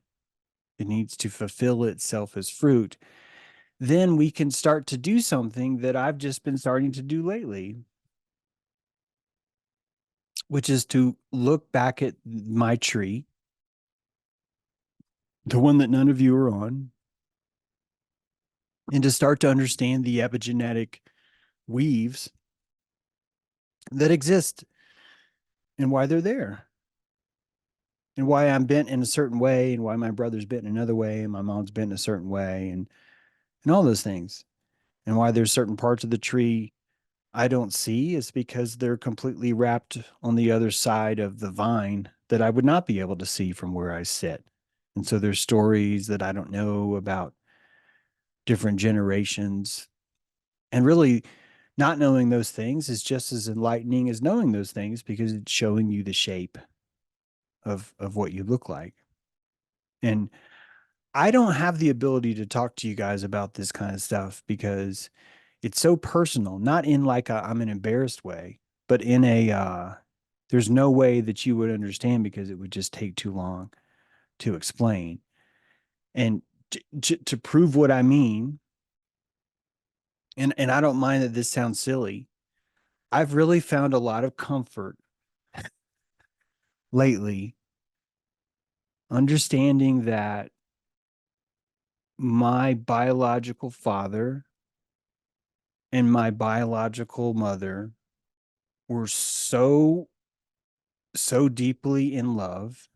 It needs to fulfill itself as fruit. Then we can start to do something that I've just been starting to do lately, which is to look back at my tree, the one that none of you are on, and to start to understand the epigenetic weaves that exist and why they're there and why I'm bent in a certain way and why my brother's bent in another way and my mom's bent in a certain way and all those things and why there's certain parts of the tree I don't see is because they're completely wrapped on the other side of the vine that I would not be able to see from where I sit. And so there's stories that I don't know about different generations. And really, not knowing those things is just as enlightening as knowing those things because it's showing you the shape of what you look like. And I don't have the ability to talk to you guys about this kind of stuff because it's so personal, not in like a I'm an embarrassed way, but in a there's no way that you would understand because it would just take too long to explain. And to prove what I mean, and I don't mind that this sounds silly, I've really found a lot of comfort lately understanding that my biological father and my biological mother were so deeply in love,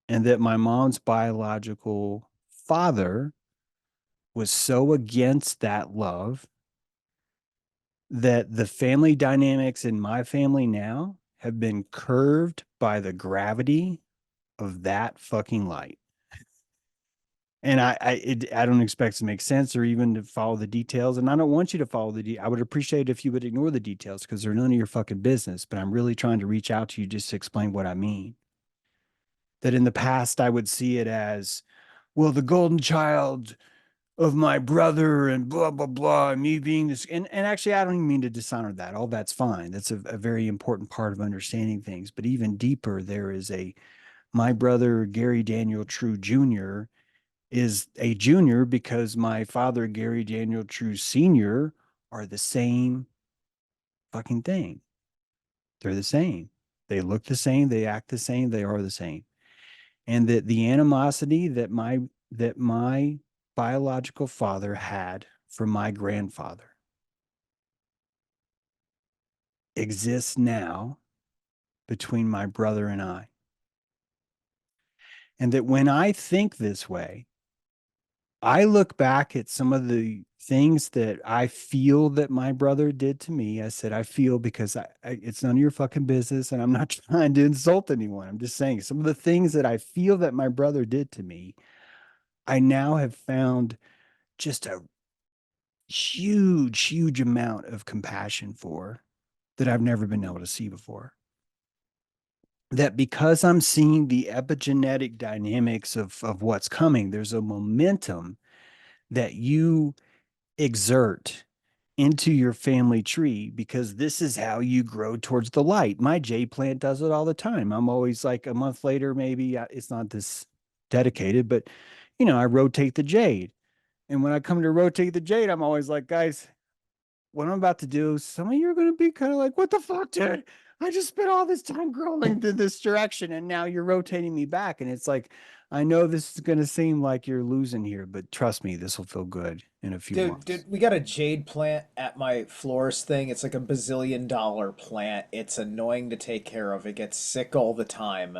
and that my mom's biological father was so against that love that the family dynamics in my family now have been curved by the gravity of that fucking light. And I don't expect to make sense or even to follow the details. And I don't want you to follow I would appreciate if you would ignore the details because they're none of your fucking business. But I'm really trying to reach out to you just to explain what I mean. That in the past, I would see it as, well, the golden child of my brother and blah, blah, blah, and me being this. And actually, I don't even mean to dishonor that. All that's fine. That's a very important part of understanding things. But even deeper, there is my brother, Gary Daniel True Jr., is a junior because my father, Gary Daniel True Sr., are the same fucking thing. They're the same. They look the same. They act the same. They are the same. And that the animosity that my biological father had for my grandfather exists now between my brother and I. And that when I think this way, I look back at some of the things that I feel that my brother did to me. I said, I feel because it's none of your fucking business. And I'm not trying to insult anyone. I'm just saying some of the things that I feel that my brother did to me, I now have found just a huge amount of compassion for that I've never been able to see before. That because I'm seeing the epigenetic dynamics of what's coming, there's a momentum that you exert into your family tree because this is how you grow towards the light. My jade plant does it all the time. I'm always like a month later, maybe it's not this dedicated, but I rotate the jade. And when I come to rotate the jade, I'm always like, guys, what I'm about to do, some of you are going to be kind of like, what the fuck, dude? I just spent all this time growing to this direction and now you're rotating me back. And it's like, I know this is going to seem like you're losing here, but trust me, this will feel good in a few months. Dude, we got a jade plant at my florist thing. It's like a bazillion-dollar plant. It's annoying to take care of. It gets sick all the time.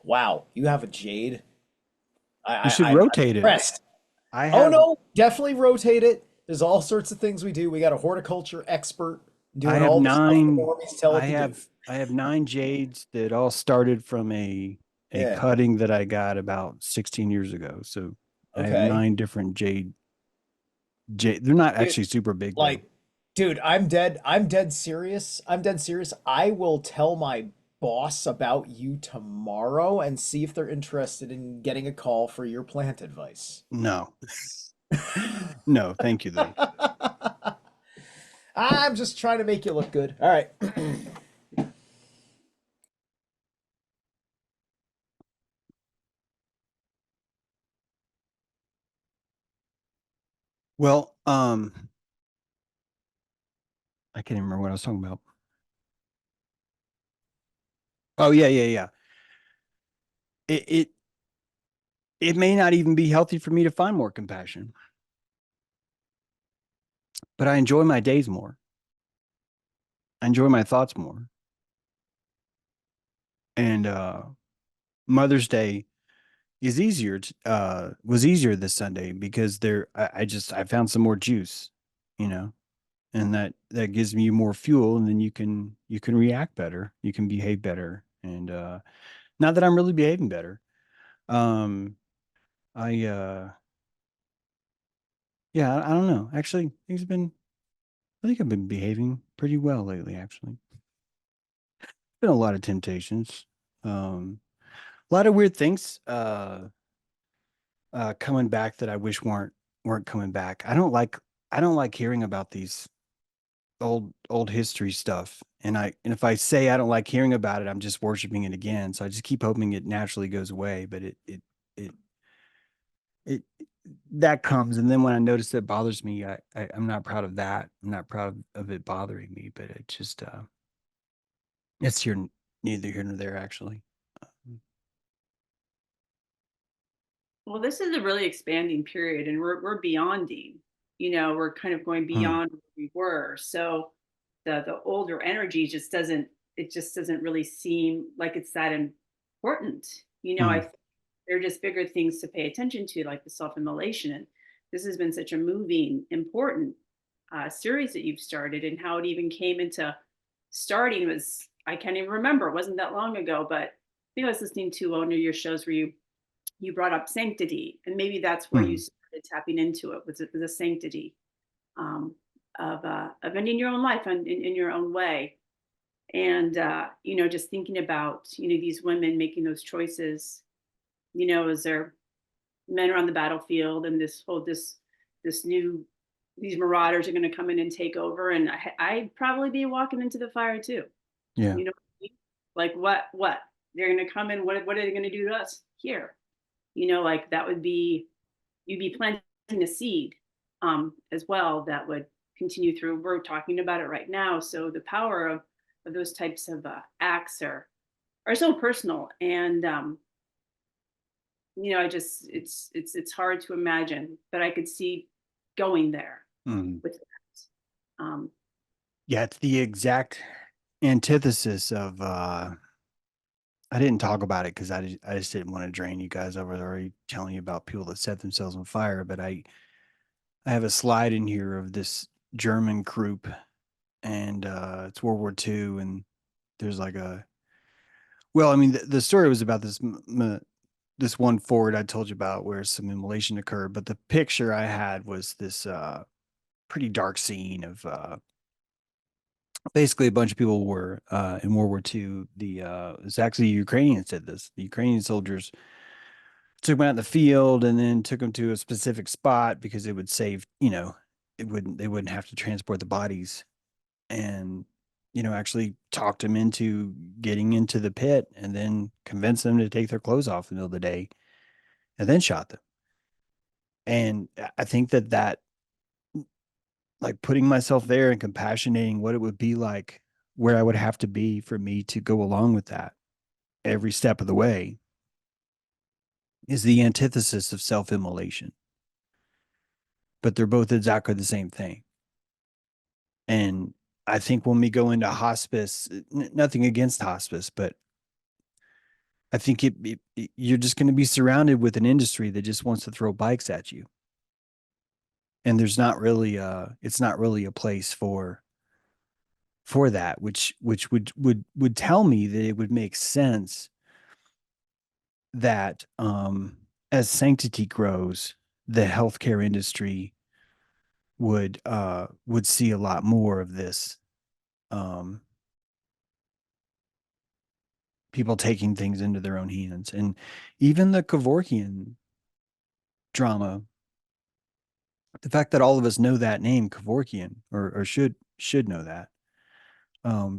Wow, you have a jade? You should I'm rotate it. impressed. I Oh have no, definitely rotate it. There's all sorts of things we do. We got a horticulture expert I doing have all the stuff the nine normies tell it to do. I have 9 jades that all started from a Yeah. cutting that I got about 16 years ago. So I have Okay. 9 different jade. They're not Dude, actually super big though. like, dude, I'm dead. I'm dead serious. I'm dead serious. I will tell my boss about you tomorrow and see if they're interested in getting a call for your plant advice. No. No, thank you though. I'm just trying to make you look good. All right. Well, I can't even remember what I was talking about. Oh yeah. It it may not even be healthy for me to find more compassion, but I enjoy my days more. I enjoy my thoughts more. And Mother's Day is was easier this Sunday because I found some more juice, you know, and that gives me more fuel, and then you can react better, you can behave better, and not that I'm really behaving better. Um, I yeah, I don't know. Actually, I think I've been behaving pretty well lately. Actually, been a lot of temptations, a lot of weird things. Coming back that I wish weren't coming back. I don't like hearing about these old history stuff. And if I say I don't like hearing about it, I'm just worshiping it again. So I just keep hoping it naturally goes away. But it it that comes, and then when I notice that bothers me, I'm not proud of that. I'm not proud of it bothering me. But it just it's neither here nor there actually. Well, this is a really expanding period, and we're beyonding. we're kind of going beyond where we were. So the older energy just doesn't really seem like it's that important. I think there are just bigger things to pay attention to, like the self-immolation. And this has been such a moving, important series that you've started, and how it even came into starting was, I can't even remember. It wasn't that long ago, but I think I was listening to one of your shows where you brought up sanctity, and maybe that's where you started tapping into it, was the sanctity um, of ending your own life in your own way. And just thinking about these women making those choices, as their men are on the battlefield, and this new these marauders are going to come in and take over, and I'd probably be walking into the fire too. Yeah. You know, like what they're going to come in, what are they going to do to us here? Like that would be, you'd be planting a seed as well that would continue through. We're talking about it right now. So the power of those types of acts are so personal. And I just, it's hard to imagine, but I could see going there with that. Yeah, it's the exact antithesis of I didn't talk about it because I just didn't want to drain you guys. I was already telling you about people that set themselves on fire, but I have a slide in here of this German group, and it's World War II, and there's like well, I mean, the story was about this one fort I told you about where some immolation occurred, but the picture I had was this pretty dark scene of basically a bunch of people were in World War II. It's actually Ukrainians did this. The Ukrainian soldiers took them out in the field and then took them to a specific spot because it would save, they wouldn't have to transport the bodies, and actually talked them into getting into the pit, and then convinced them to take their clothes off in the middle of the day, and then shot them. And I think that like putting myself there and compassionating what it would be like, where I would have to be for me to go along with that every step of the way, is the antithesis of self-immolation. But they're both exactly the same thing. And I think when we go into hospice, nothing against hospice, but I think you're just going to be surrounded with an industry that just wants to throw bikes at you. And there's not really it's not really a place for that, which would tell me that it would make sense that as sanctity grows, the healthcare industry would see a lot more of this, people taking things into their own hands. And even the Kevorkian drama, the fact that all of us know that name, Kevorkian, or should know that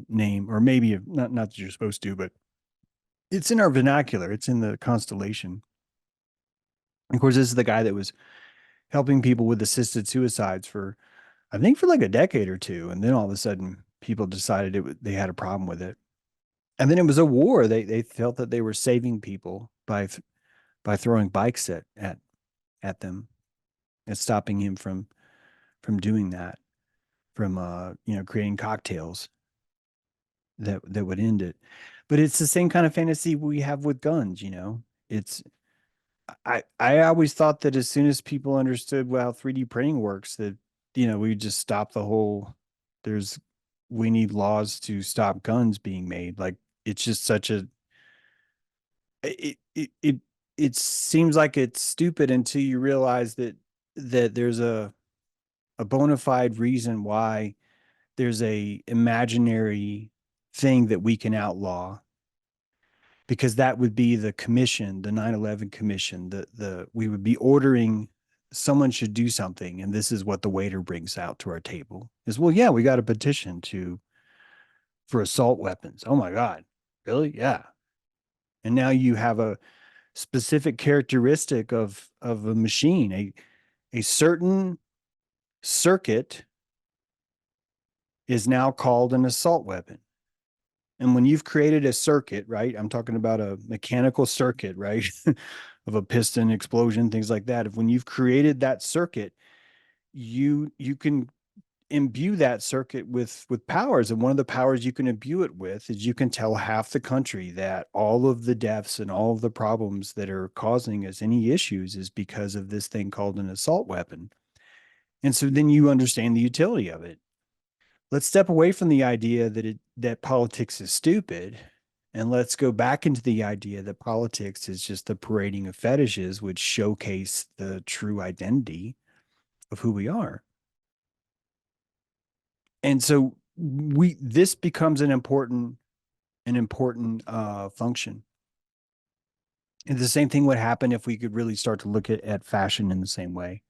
name, or maybe not that you're supposed to, but it's in our vernacular, it's in the constellation. Of course, this is the guy that was helping people with assisted suicides for, I think, for like a decade or two, and then all of a sudden people decided they had a problem with it. And then it was a war. They felt that they were saving people by throwing bikes at them and stopping him from doing that, from creating cocktails that would end it. But it's the same kind of fantasy we have with guns. It's I always thought that as soon as people understood how 3D printing works, that we just stop the whole, we need laws to stop guns being made. Like, it's just such a, it seems like it's stupid until you realize that there's a bona fide reason why there's a imaginary thing that we can outlaw, because that would be the commission, the 9/11 commission. We would be ordering someone should do something, and this is what the waiter brings out to our table is, well, yeah, we got a petition for assault weapons. Oh my God, really? Yeah. And now you have a specific characteristic of a machine, a certain circuit is now called an assault weapon. And when you've created a circuit, right? I'm talking about a mechanical circuit, right? Of a piston explosion, things like that. When you've created that circuit, you can imbue that circuit with powers, and one of the powers you can imbue it with is you can tell half the country that all of the deaths and all of the problems that are causing us any issues is because of this thing called an assault weapon. And so then you understand the utility of it. Let's step away from the idea that politics is stupid, and let's go back into the idea that politics is just the parading of fetishes which showcase the true identity of who we are. And so this becomes an important function. And the same thing would happen if we could really start to look at fashion in the same way.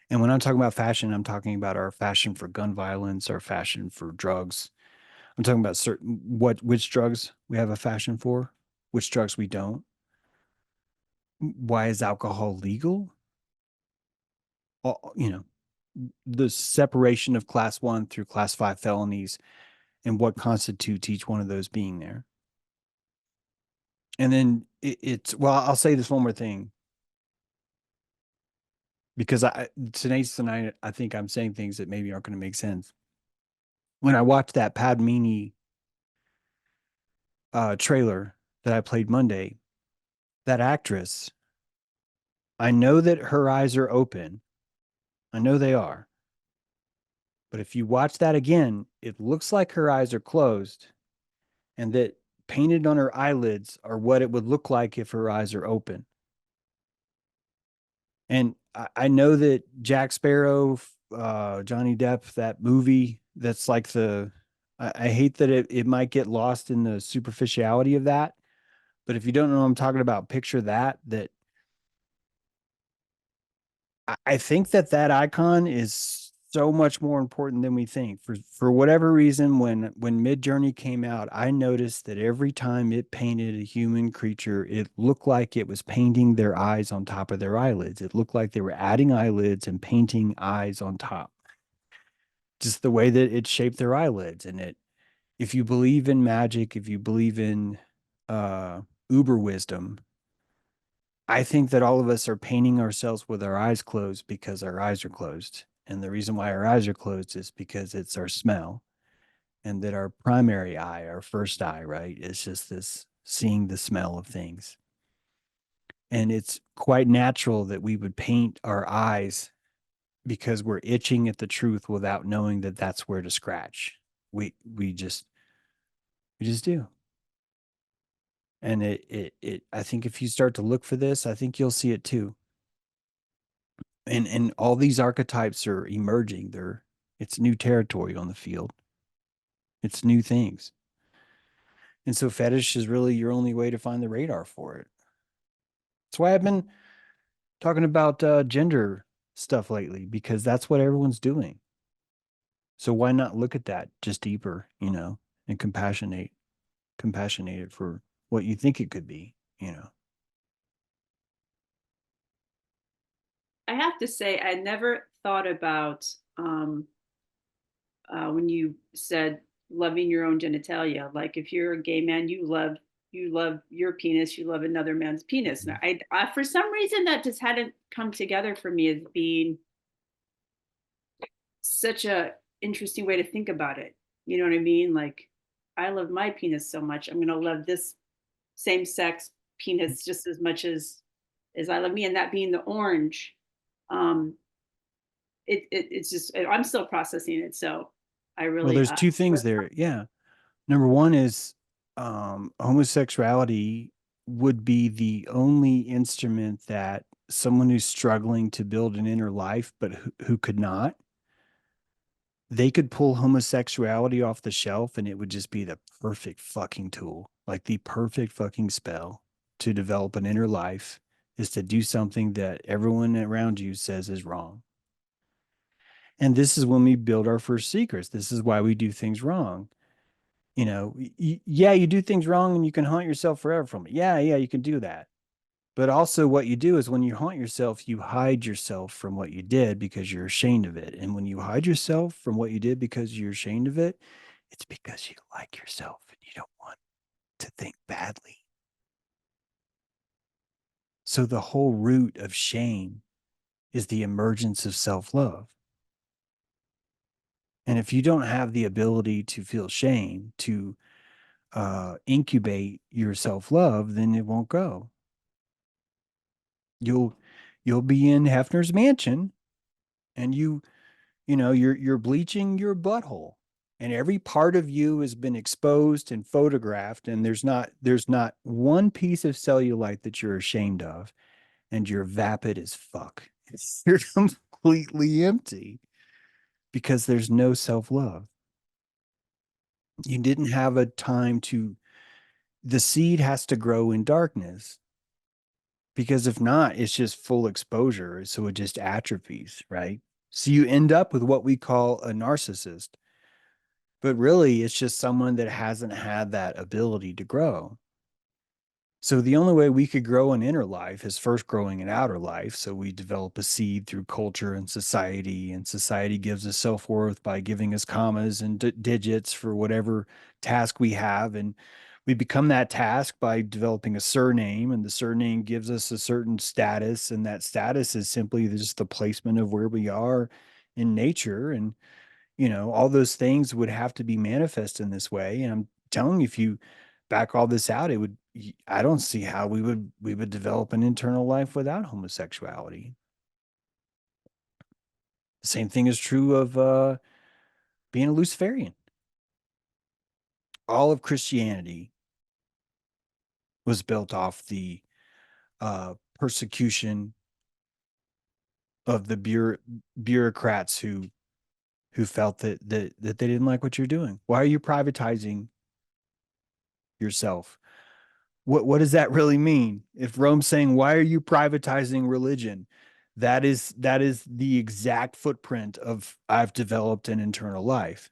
And when I'm talking about fashion, I'm talking about our fashion for gun violence, our fashion for drugs. I'm talking about which drugs we have a fashion for, which drugs we don't. Why is alcohol legal? You know, the separation of class 1 through class 5 felonies and what constitutes each one of those being there. And then well, I'll say this one more thing, because tonight I think I'm saying things that maybe aren't going to make sense. When I watched that Padmini trailer that I played Monday, that actress, I know that her eyes are open. I know they are. But if you watch that again, it looks like her eyes are closed, and that painted on her eyelids are what it would look like if her eyes are open. And I know that Jack Sparrow, Johnny Depp, that movie, that's like I hate that it might get lost in the superficiality of that. But if you don't know what I'm talking about, picture that I think that icon is so much more important than we think. For whatever reason, when Midjourney came out, I noticed that every time it painted a human creature, it looked like it was painting their eyes on top of their eyelids. It looked like they were adding eyelids and painting eyes on top. Just the way that it shaped their eyelids. And if you believe in magic, if you believe in uber wisdom, I think that all of us are painting ourselves with our eyes closed because our eyes are closed. And the reason why our eyes are closed is because it's our smell. And that our primary eye, our first eye, right, is just this seeing the smell of things. And it's quite natural that we would paint our eyes because we're itching at the truth without knowing that that's where to scratch. We just do. And I think if you start to look for this, I think you'll see it too. And all these archetypes are emerging. It's new territory on the field. It's new things. And so fetish is really your only way to find the radar for it. That's why I've been talking about gender stuff lately, because that's what everyone's doing. So why not look at that just deeper, and compassionate it for what you think it could be, I have to say, I never thought about when you said loving your own genitalia. Like if you're a gay man, you love your penis, you love another man's penis. And I for some reason that just hadn't come together for me as being such a interesting way to think about it. You know what I mean? Like I love my penis so much, I'm going to love this same sex penis just as much as I love me, and that being the orange. It's just I'm still processing it. So I well, really there's two things there. Yeah. Number one is homosexuality would be the only instrument that someone who's struggling to build an inner life, but who could not, they could pull homosexuality off the shelf and it would just be the perfect fucking tool, like the perfect fucking spell to develop an inner life is to do something that everyone around you says is wrong. And this is when we build our first secrets. This is why we do things wrong. Yeah, you do things wrong and you can haunt yourself forever from it. Yeah, you can do that. But also what you do is when you haunt yourself, you hide yourself from what you did because you're ashamed of it. And when you hide yourself from what you did because you're ashamed of it, it's because you like yourself and you don't want to think badly. So the whole root of shame is the emergence of self-love. And if you don't have the ability to feel shame, to incubate your self-love, then it won't go. You'll be in Hefner's mansion, and you're bleaching your butthole, and every part of you has been exposed and photographed, and there's not one piece of cellulite that you're ashamed of, and you're vapid as fuck. You're completely empty because there's no self-love. You didn't have a time to the seed has to grow in darkness, because if not, it's just full exposure. So it just atrophies, right? So you end up with what we call a narcissist, but really it's just someone that hasn't had that ability to grow. So the only way we could grow an inner life is first growing an outer life. So we develop a seed through culture and society gives us self-worth by giving us commas and digits for whatever task we have. And we become that task by developing a surname, and the surname gives us a certain status. And that status is simply just the placement of where we are in nature. And all those things would have to be manifest in this way. And I'm telling you, if you back all this out, I don't see how we would develop an internal life without homosexuality. The same thing is true of being a Luciferian. All of Christianity was built off the persecution of the bureaucrats who felt that they didn't like what you're doing. Why are you privatizing yourself? What does that really mean? If Rome's saying, why are you privatizing religion? That is the exact footprint of I've developed an internal life.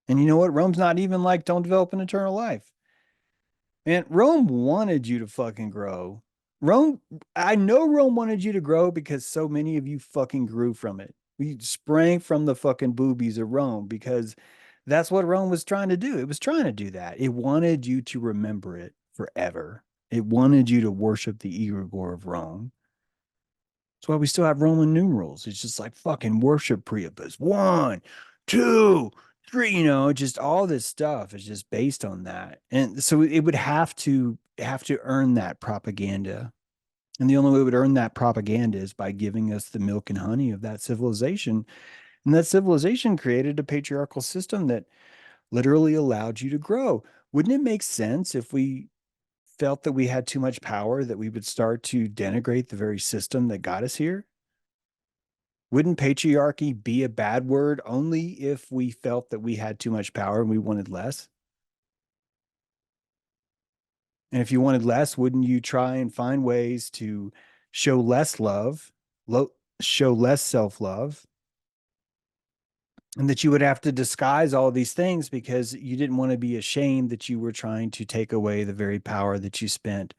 And you know what? Rome's not even like, don't develop an internal life. Man, Rome wanted you to fucking grow. I know Rome wanted you to grow because so many of you fucking grew from it. We sprang from the fucking boobies of Rome because that's what Rome was trying to do. It was trying to do that. It wanted you to remember it forever. It wanted you to worship the egregore of Rome. That's why we still have Roman numerals. It's just like fucking worship Priapus. 1, 2, 3, just all this stuff is just based on that. And so it would have to earn that propaganda. And the only way it would earn that propaganda is by giving us the milk and honey of that civilization. And that civilization created a patriarchal system that literally allowed you to grow. Wouldn't it make sense if we felt that we had too much power, that we would start to denigrate the very system that got us here? Wouldn't patriarchy be a bad word only if we felt that we had too much power and we wanted less? And if you wanted less, wouldn't you try and find ways to show less love, show less self-love, and that you would have to disguise all these things because you didn't want to be ashamed that you were trying to take away the very power that you spent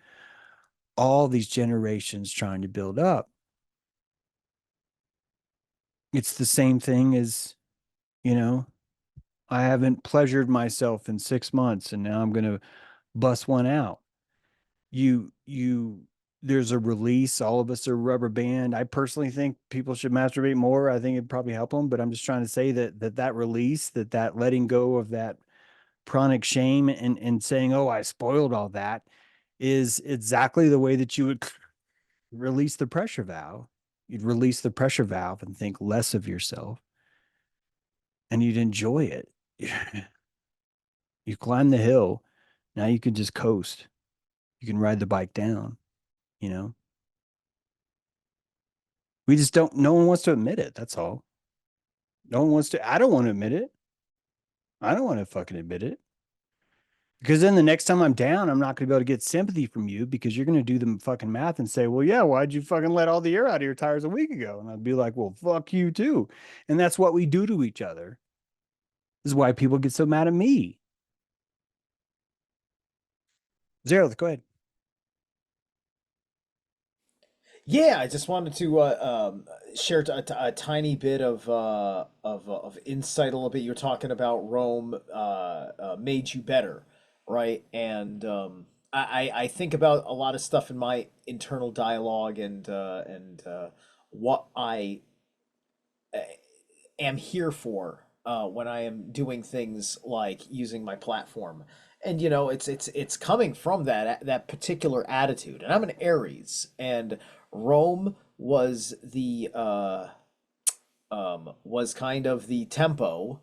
all these generations trying to build up? It's the same thing as, I haven't pleasured myself in 6 months and now I'm going to bust one out. You there's a release. All of us are rubber band. I personally think people should masturbate more. I think it'd probably help them, but I'm just trying to say that release, that letting go of that chronic shame and saying, oh, I spoiled all that, is exactly the way that you would release the pressure valve. You'd release the pressure valve and think less of yourself, and you'd enjoy it. You climb the hill. Now you can just coast. You can ride the bike down, you know? We just don't, no one wants to admit it. That's all. No one wants to, I don't want to admit it. I don't want to fucking admit it. Because then the next time I'm down, I'm not going to be able to get sympathy from you because you're going to do the fucking math and say, well, yeah, why'd you fucking let all the air out of your tires a week ago? And I'd be like, well, fuck you too. And that's what we do to each other. This is why people get so mad at me. Zero, go ahead. Yeah, I just wanted to share a tiny bit of insight a little bit. You're talking about Rome made you better, right? And I think about a lot of stuff in my internal dialogue and what am here for when I am doing things like using my platform. And it's coming from that particular attitude. And I'm an Aries, and Rome was kind of the tempo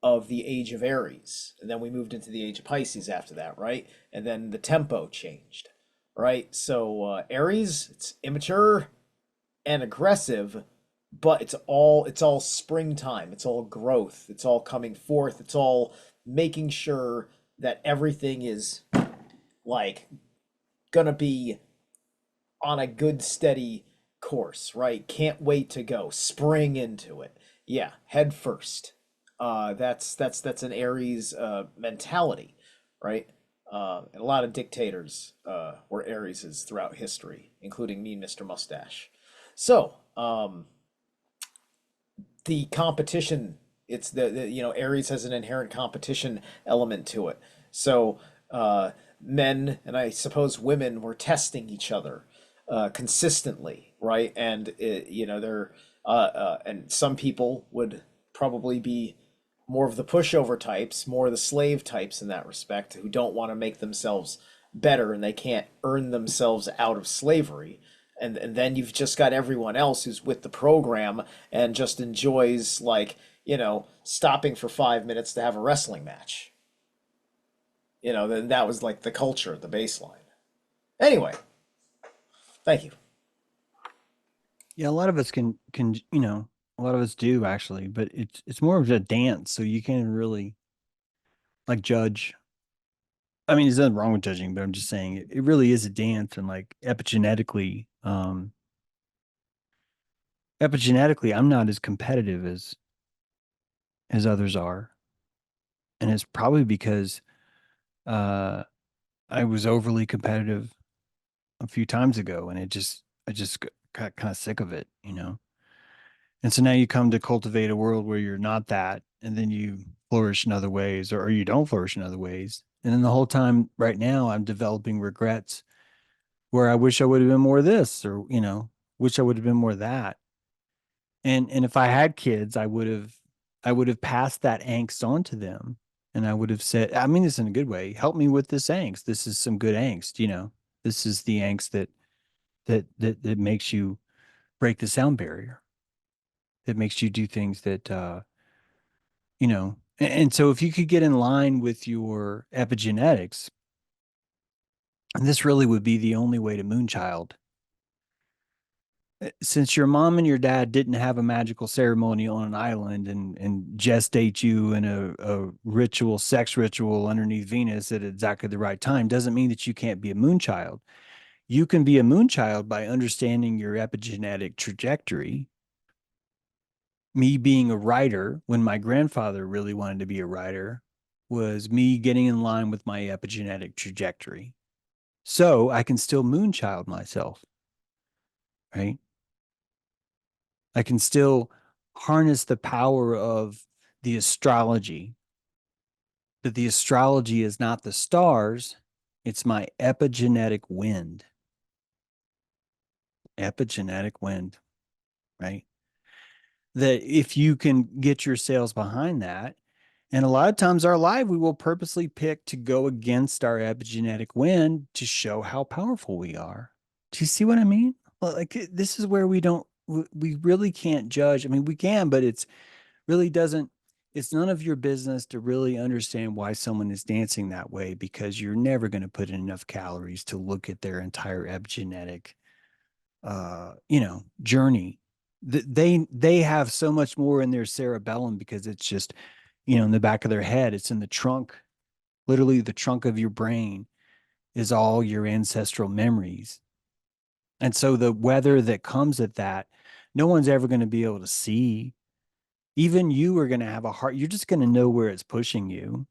of the age of Aries. And then we moved into the age of Pisces after that, right? And then the tempo changed, right? So Aries, it's immature and aggressive, but it's all springtime. It's all growth. It's all coming forth. It's all making sure that everything is like gonna be on a good steady course, right? Can't wait to go. Spring into it. Yeah, head first. That's an Aries mentality, right? And a lot of dictators were Arieses throughout history, including me, Mr. Mustache. So, the competition, it's Aries has an inherent competition element to it. So, men and I suppose women were testing each other consistently, right? And they're and some people would probably be more of the pushover types, more of the slave types in that respect, who don't want to make themselves better and they can't earn themselves out of slavery. And then you've just got everyone else who's with the program and just enjoys, like, stopping for 5 minutes to have a wrestling match. Then that was like the culture, the baseline. Anyway, thank you. Yeah, a lot of us can a lot of us do actually, but it's more of a dance, so you can't really like judge. I mean, there's nothing wrong with judging, but I'm just saying it really is a dance, and like epigenetically, I'm not as competitive as others are, and it's probably because uh I was overly competitive a few times ago, and I just got kind of sick of it. And so now you come to cultivate a world where you're not that, and then you flourish in other ways, or you don't flourish in other ways. And then the whole time right now, I'm developing regrets where I wish I would have been more of this, or, wish I would have been more of that. And if I had kids, I would have passed that angst on to them. And I would have said, I mean this in a good way, help me with this angst. This is some good angst. This is the angst that makes you break the sound barrier, that makes you do things that and so if you could get in line with your epigenetics, and this really would be the only way to moonchild. Since your mom and your dad didn't have a magical ceremony on an island and gestate you in a ritual, sex ritual underneath Venus at exactly the right time, doesn't mean that you can't be a moonchild. You can be a moonchild by understanding your epigenetic trajectory. Me being a writer, when my grandfather really wanted to be a writer, was me getting in line with my epigenetic trajectory. So I can still moonchild myself, right? I can still harness the power of the astrology, but the astrology is not the stars, it's my epigenetic wind. Epigenetic wind, right? That if you can get your sails behind that, and a lot of times our life, we will purposely pick to go against our epigenetic wind to show how powerful we are. Do you see what I mean? Well, like this is where we really can't judge. I mean, we can, but it's none of your business to really understand why someone is dancing that way, because you're never going to put in enough calories to look at their entire epigenetic, journey. They have so much more in their cerebellum, because it's just, in the back of their head. It's in the trunk. Literally, the trunk of your brain is all your ancestral memories. And so the weather that comes at that, no one's ever going to be able to see. Even you are going to have a heart. You're just going to know where it's pushing you.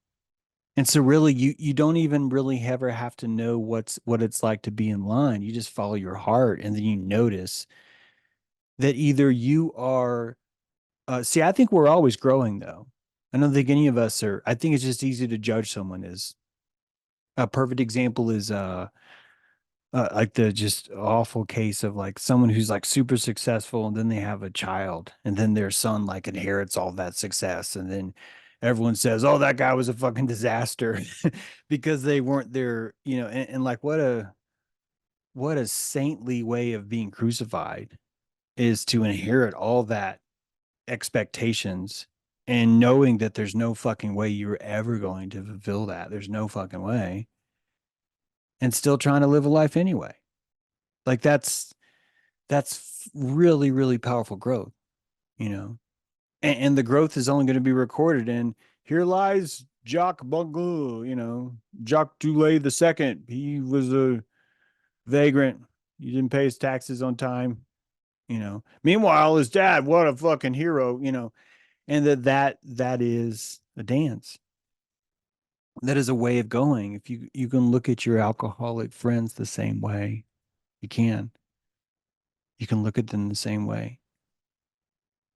And so really, you don't even really ever have to know what it's like to be in line. You just follow your heart, and then you notice that either you are, see, I think we're always growing though. I don't think any of us are. I think it's just easy to judge someone. As a perfect example is like the just awful case of like someone who's like super successful and then they have a child and then their son like inherits all that success and then everyone says, oh, that guy was a fucking disaster because they weren't there, you know, and like what a saintly way of being crucified is to inherit all that expectations and knowing that there's no fucking way you're ever going to fulfill that. There's no fucking way. And still trying to live a life anyway. Like that's really, really powerful growth, you know. And the growth is only going to be recorded in here lies Jacques Bungle, you know, Jacques Dulay the second. He was a vagrant. He didn't pay his taxes on time, you know. Meanwhile, his dad, what a fucking hero, you know. And that is a dance. That is a way of going. If you can look at your alcoholic friends the same way, you can. You can look at them the same way.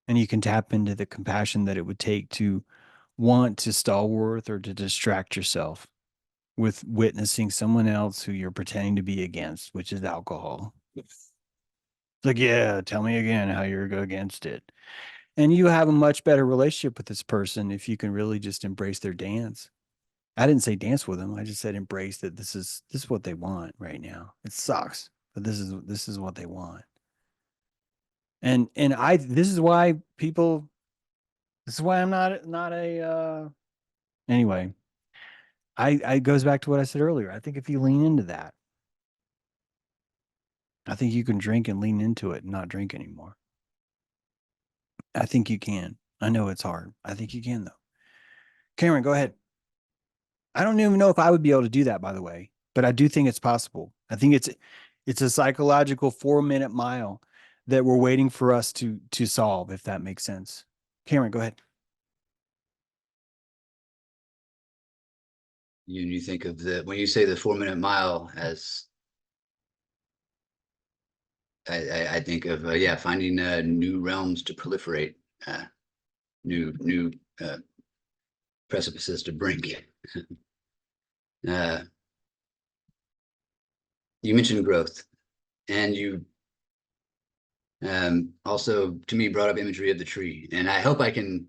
And you can tap into the compassion that it would take to want to stalwart or to distract yourself with witnessing someone else who you're pretending to be against, which is alcohol. It's like, yeah, tell me again how you're against it. And you have a much better relationship with this person if you can really just embrace their dance. I didn't say dance with them. I just said embrace that this is what they want right now. It sucks, but this is what they want. And I this is why people this is why I'm not a anyway. I goes back to what I said earlier. I think if you lean into that, I think you can drink and lean into it and not drink anymore. I think you can. I know it's hard. I think you can though. Cameron, go ahead. I don't even know if I would be able to do that, by the way, but I do think it's possible. I think it's a psychological 4-minute mile that we're waiting for us to solve, if that makes sense. Cameron, go ahead. You think of when you say the 4-minute mile as I think of yeah, finding new realms to proliferate, new precipices to brink. You mentioned growth, and you also to me brought up imagery of the tree, and I hope I can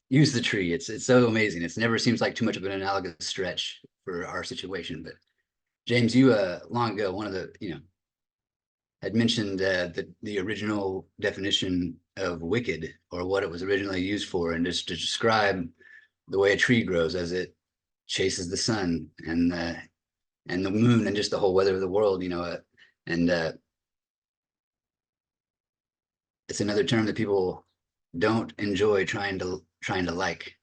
use the tree. It's so amazing. It never seems like too much of an analogous stretch for our situation. But James, you long ago, one of the had mentioned the original definition of wicked, or what it was originally used for, and just to describe the way a tree grows as it chases the sun and the moon and just the whole weather of the world, and it's another term that people don't enjoy trying to like,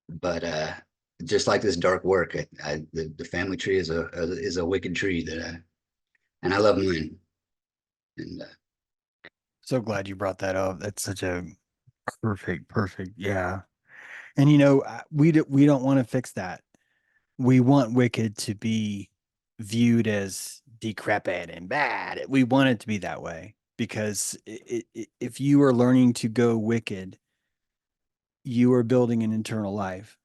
but just like this dark work, the family tree is a wicked tree that and I love mine. And So glad you brought that up. That's such a perfect, yeah. And we don't want to fix that. We want wicked to be viewed as decrepit and bad. We want it to be that way because if you are learning to go wicked, you are building an internal life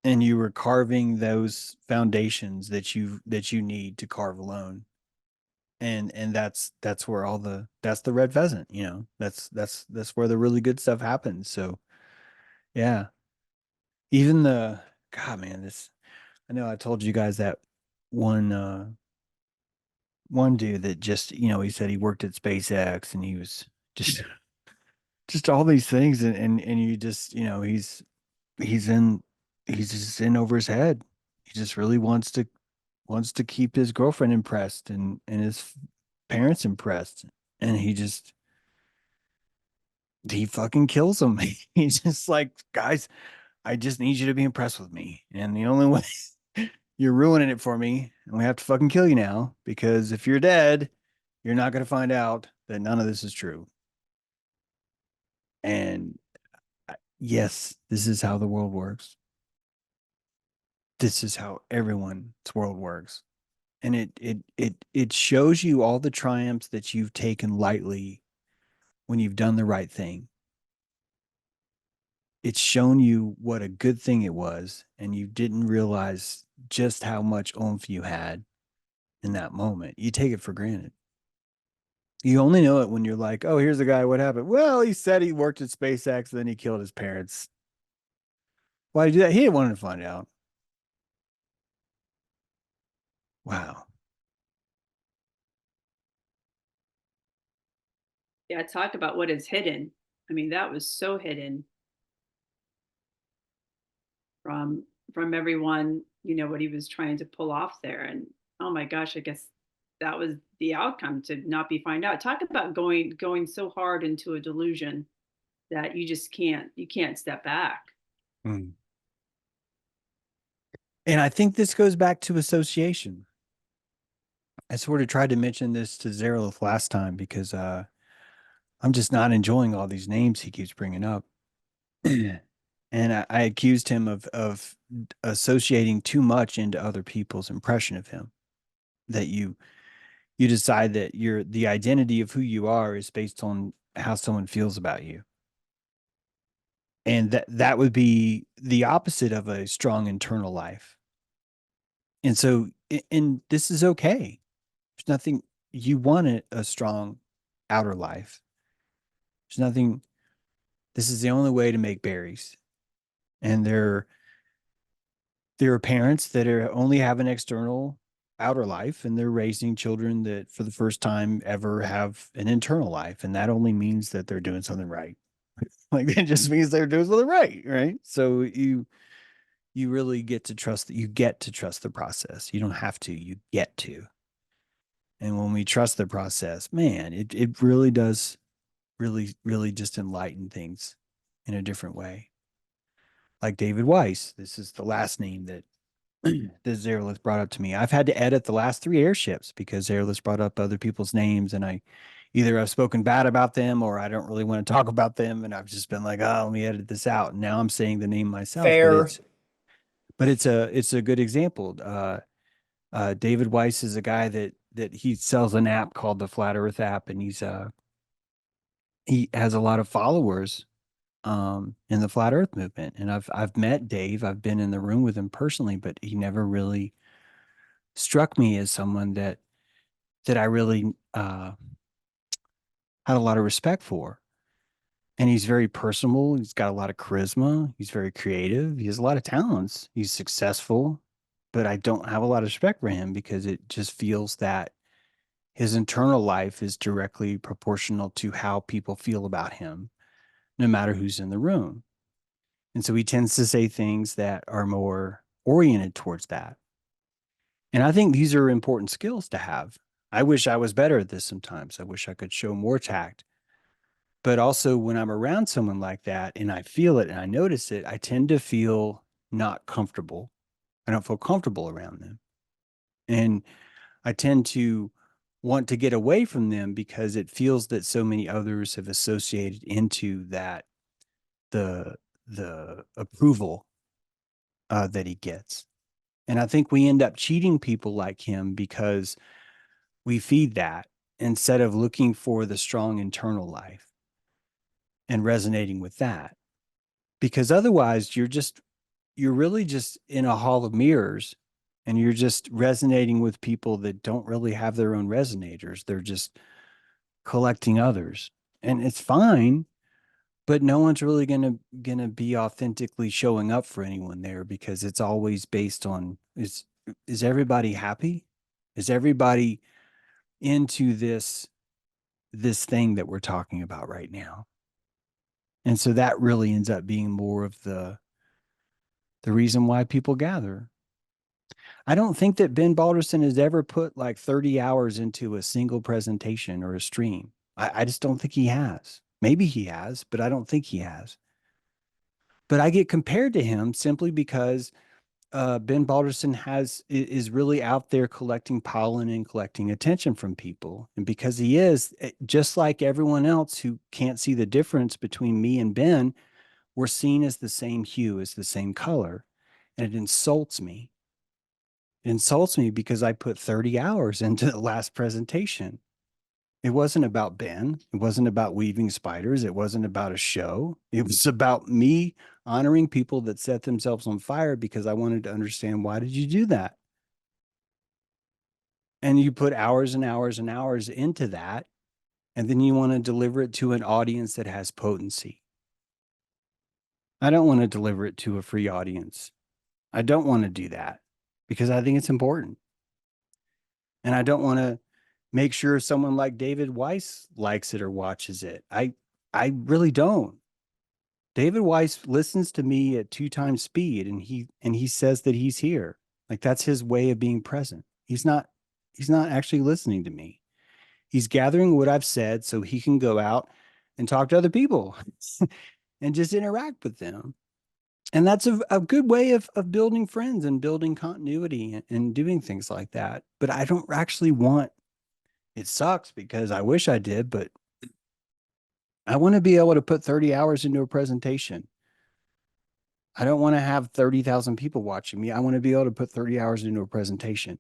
and you are carving those foundations that you need to carve alone. And that's where that's the red pheasant, that's where the really good stuff happens. So yeah, even God, man, I know I told you guys that one dude that just, he said he worked at SpaceX and he was just all these things and you just, he's in he's just in over his head. He just really wants to keep his girlfriend impressed and his parents impressed. And he fucking kills them. He's just like, guys, I just need you to be impressed with me. And the only way you're ruining it for me, and we have to fucking kill you now, because if you're dead, you're not going to find out that none of this is true. And yes, this is how the world works. This is how everyone's world works. And it shows you all the triumphs that you've taken lightly when you've done the right thing. It's shown you what a good thing it was, and you didn't realize just how much oomph you had in that moment. You take it for granted. You only know it when you're like, oh, here's a guy. What happened? Well, he said he worked at SpaceX, then he killed his parents. Why did he do that? He didn't want to find out. Wow. Yeah, talk about what is hidden. I mean, that was so hidden from everyone, what he was trying to pull off there. And oh my gosh, I guess that was the outcome, to not be find out. Talk about going so hard into a delusion that you can't step back. Mm. And I think this goes back to association. I sort of tried to mention this to Zerlith last time because I'm just not enjoying all these names he keeps bringing up. And I accused him of associating too much into other people's impression of him. That you decide that the identity of who you are is based on how someone feels about you. And that would be the opposite of a strong internal life. And so, and this is okay. There's nothing, you want a strong outer life. There's nothing, this is the only way to make berries. And there are parents that only have an external outer life, and they're raising children that for the first time ever have an internal life. And that only means that they're doing something right. Like it just means they're doing something right. Right. So you really get to trust the process. You don't have to, you get to. And when we trust the process, man, it really does really just enlighten things in a different way. Like David Weiss, this is the last name that that Zerlith brought up to me. I've had to edit the last 3 airships because Zerlith brought up other people's names, and I've spoken bad about them, or I don't really want to talk about them, and I've just been like, oh, let me edit this out. And now I'm saying the name myself. Fair. But it's a good example. David Weiss is a guy that he sells an app called the Flat Earth app, and he has a lot of followers in the Flat Earth movement. And I've met Dave. I've been in the room with him personally, but he never really struck me as someone that I really had a lot of respect for. And he's very personable. He's got a lot of charisma. He's very creative. He has a lot of talents. He's successful, but I don't have a lot of respect for him because it just feels that his internal life is directly proportional to how people feel about him, no matter who's in the room. And so he tends to say things that are more oriented towards that. And I think these are important skills to have. I wish I was better at this sometimes. I wish I could show more tact. But also when I'm around someone like that and I feel it and I notice it, I tend to feel not comfortable. I don't feel comfortable around them. And I tend to want to get away from them because it feels that so many others have associated into that the approval that he gets. And I think we end up cheating people like him because we feed that instead of looking for the strong internal life and resonating with that. Because otherwise you're really just in a hall of mirrors, and you're just resonating with people that don't really have their own resonators. They're just collecting others. And it's fine, but no one's really gonna be authentically showing up for anyone there, because it's always based on is everybody happy? Is everybody into this thing that we're talking about right now? And so that really ends up being more of the reason why people gather. I don't think that Ben Balderson has ever put like 30 hours into a single presentation or a stream. I just don't think he has. Maybe he has, but I don't think he has. But I get compared to him simply because Ben Balderson is really out there collecting pollen and collecting attention from people. And because he is, just like everyone else who can't see the difference between me and Ben, we're seen as the same hue, as the same color. And it insults me. It insults me because I put 30 hours into the last presentation. It wasn't about Ben. It wasn't about weaving spiders. It wasn't about a show. It was about me honoring people that set themselves on fire because I wanted to understand, why did you do that? And you put hours and hours and hours into that, and then you want to deliver it to an audience that has potency. I don't want to deliver it to a free audience. I don't want to do that because I think it's important. And I don't want to make sure someone like David Weiss likes it or watches it. I really don't. David Weiss listens to me at 2 times speed, and he says that he's here. Like, that's his way of being present. He's not actually listening to me. He's gathering what I've said so he can go out and talk to other people and just interact with them. And that's a good way of building friends and building continuity and doing things like that. But I don't actually want, it sucks because I wish I did, but I want to be able to put 30 hours into a presentation. I don't want to have 30,000 people watching me. I want to be able to put 30 hours into a presentation.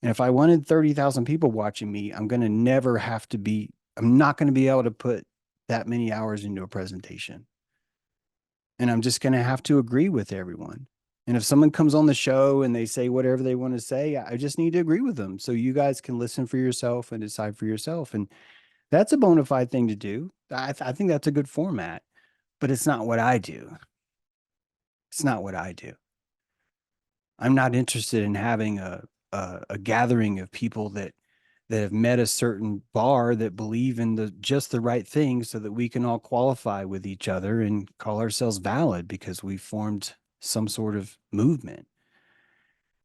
And if I wanted 30,000 people watching me, I'm not going to be able to put that many hours into a presentation. And I'm just going to have to agree with everyone. And if someone comes on the show and they say whatever they want to say, I just need to agree with them so you guys can listen for yourself and decide for yourself. And that's a bona fide thing to do. I think that's a good format, but it's not what I do. It's not what I do. I'm not interested in having a gathering of people that have met a certain bar, that believe in just the right thing, so that we can all qualify with each other and call ourselves valid because we formed some sort of movement.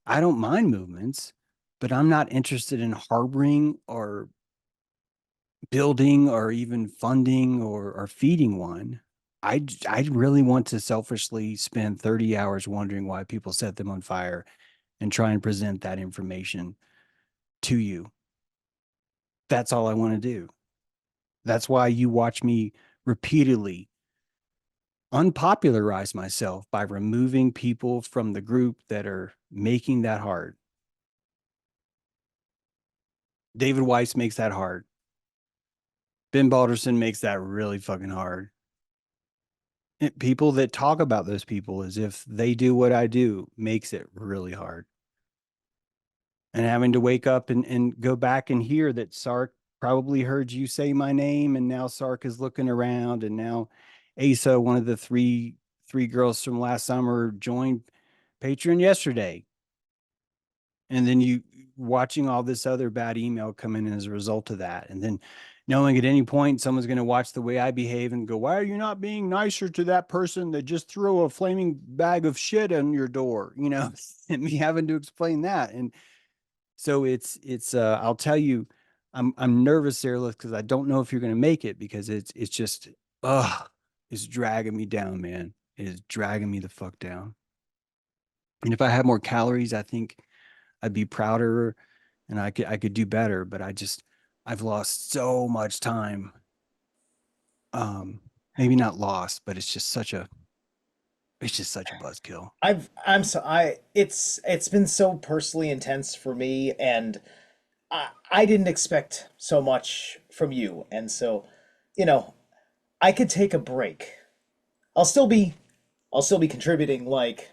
I don't mind movements, but I'm not interested in harboring or building or even funding or feeding one. I really want to selfishly spend 30 hours wondering why people set them on fire and try and present that information to you. That's all I want to do. That's why you watch me repeatedly unpopularize myself by removing people from the group that are making that hard. David Weiss makes that hard. Ben Balderson makes that really fucking hard. People that talk about those people as if they do what I do makes it really hard. And having to wake up and go back and hear that Sark probably heard you say my name, and now Sark is looking around, and now Asa, one of the three girls from last summer, joined Patreon yesterday. And then you watching all this other bad email come in as a result of that. And then knowing at any point someone's going to watch the way I behave and go, why are you not being nicer to that person that just threw a flaming bag of shit on your door? And me having to explain that. And so it's I'll tell you, I'm nervous, Sarah, because I don't know if you're going to make it, because it's just, it's dragging me down, man. It is dragging me the fuck down. And if I had more calories, I think I'd be prouder and I could do better, but I've lost so much time. Maybe not lost, but it's just such a buzzkill. It's been so personally intense for me, and I didn't expect so much from you. And so, you know, I could take a break. I'll still be contributing, like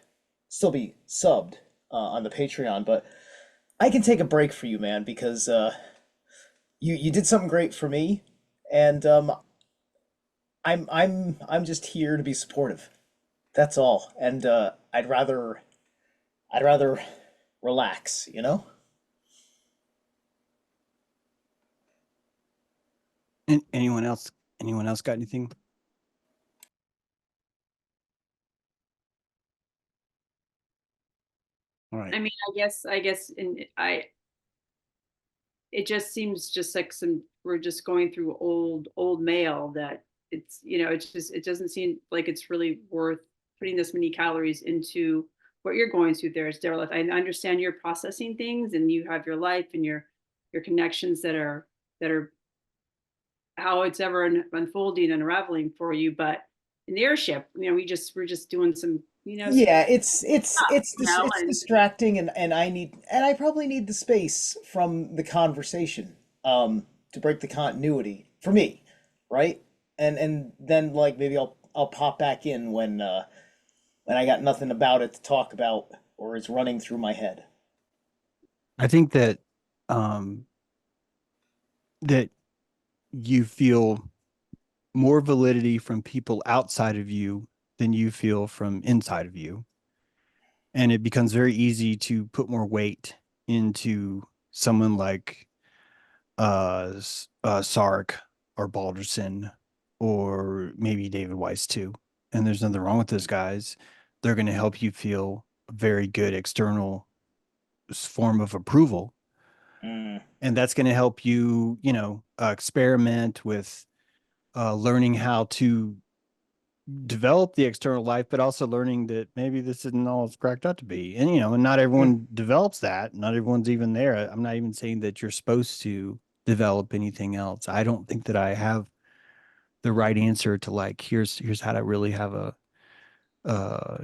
still be subbed on the Patreon, but I can take a break for you, man, because you did something great for me, and I'm just here to be supportive. That's all. And I'd rather relax, you know? And anyone else got anything? All right. I mean, I guess, it just seems just like we're just going through old mail, that it doesn't seem like it's really worth putting this many calories into what you're going through there. Is Daryl, I understand you're processing things and you have your life and your connections that are how it's ever unfolding and unraveling for you. But in the airship, we're just doing some, Yeah, stuff, it's and distracting, and I probably need the space from the conversation. to break the continuity for me, right? And then like maybe I'll pop back in when I got nothing about it to talk about or it's running through my head. I think that um that you feel more validity from people outside of you than you feel from inside of you. And it becomes very easy to put more weight into someone like Sark or Balderson or maybe David Weiss too. And there's nothing wrong with those guys. They're going to help you feel a very good external form of approval. Mm. And that's going to help you, experiment with learning how to develop the external life, but also learning that maybe this isn't all it's cracked up to be. And, and not everyone develops that. Not everyone's even there. I'm not even saying that you're supposed to develop anything else. I don't think that I have the right answer to like, here's how to really have uh,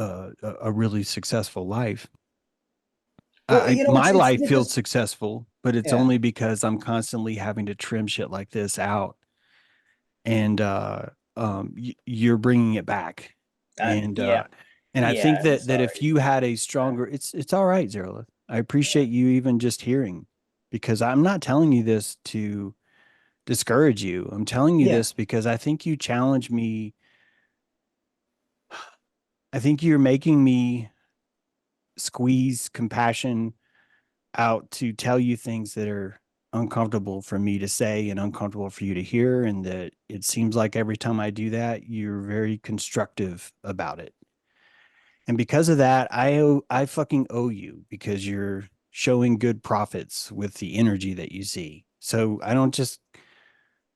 a really successful life. Well, My it's life feels just successful, but it's yeah. only because I'm constantly having to trim shit like this out. And you're bringing it back. And Yeah. and I Yeah, think I'm that if sorry. you had a stronger, it's all right, Zerla. I appreciate you even just hearing, because I'm not telling you this to discourage you. I'm telling you Yeah. this because I think you challenge me. I think you're making me squeeze compassion out to tell you things that are uncomfortable for me to say and uncomfortable for you to hear. And that it seems like every time I do that, you're very constructive about it. And because of that, I fucking owe you, because you're showing good profits with the energy that you see. So I don't just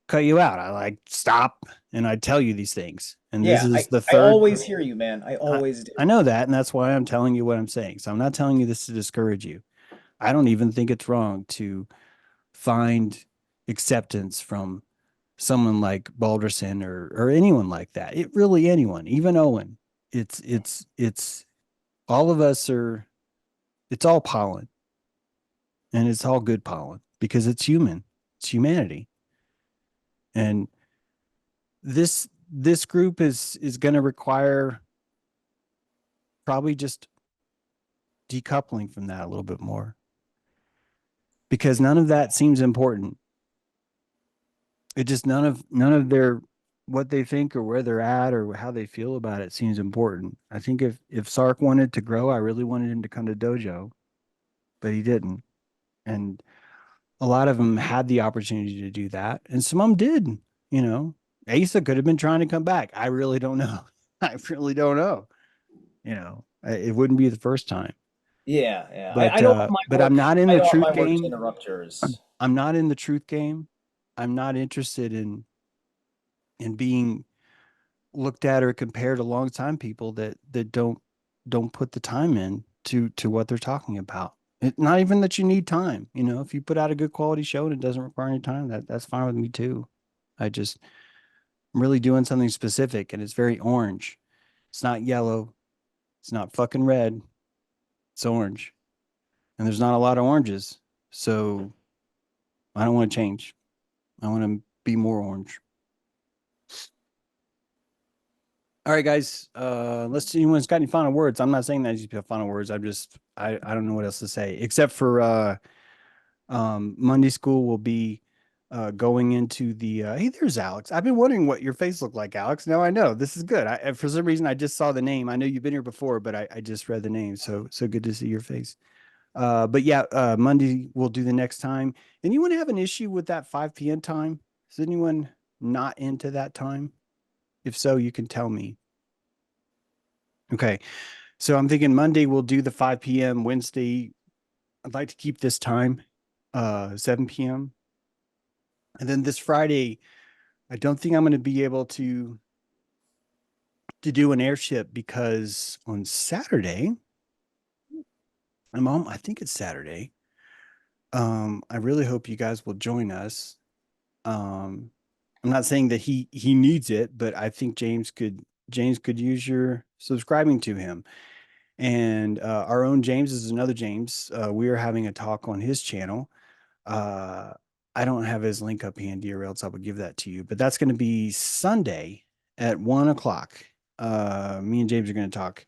cut you out. I like stop and I tell you these things. And this Yeah, is the I third. always hear you, man. I I, always do. I know that. And that's why I'm telling you what I'm saying. So I'm not telling you this to discourage you. I don't even think it's wrong to find acceptance from someone like Balderson or anyone like that. It really anyone, even Owen. It's all of us are, it's all pollen, and it's all good pollen because it's human. It's humanity. And this group is going to require probably just decoupling from that a little bit more, because none of that seems important. It just none of their what they think or where they're at or how they feel about it seems important. I think if Sark wanted to grow, I really wanted him to come to dojo, but he didn't. And a lot of them had the opportunity to do that, and some of them did. You know, Asa could have been trying to come back. I really don't know. I really don't know. It wouldn't be the first time. Yeah, yeah. I But don't want my but work. I'm not in I the don't want truth my work to game. interrupt yours. I'm not in the truth game. I'm not interested in being looked at or compared to long time people that don't put the time in to what they're talking about. Not even that you need time. If you put out a good quality show and it doesn't require any time, that's fine with me too. I'm really doing something specific, and it's very orange. It's not yellow. It's not fucking red. It's orange. And there's not a lot of oranges. So I don't want to change. I want to be more orange. All right, guys. Let's see anyone's got any final words. I'm not saying that these final words. I don't know what else to say except for Monday school will be going into the hey, there's Alex. I've been wondering what your face looked like, Alex. Now I know. This is good. For some reason I just saw the name. I know you've been here before, but I just read the name. So good to see your face. But yeah, Monday we'll do the next time. Anyone have an issue with that 5 p.m. time? Is anyone not into that time? If so, you can tell me. Okay. So I'm thinking Monday we'll do the 5 p.m. Wednesday. I'd like to keep this time 7 p.m. And then this Friday, I don't think I'm going to be able to do an airship, because on Saturday, I think it's Saturday. I really hope you guys will join us. I'm not saying that he needs it, but I think James could use your subscribing to him. And our own James is another James. We are having a talk on his channel. I I don't have his link up handy, or else I would give that to you. But that's going to be Sunday at 1:00. Me and James are going to talk.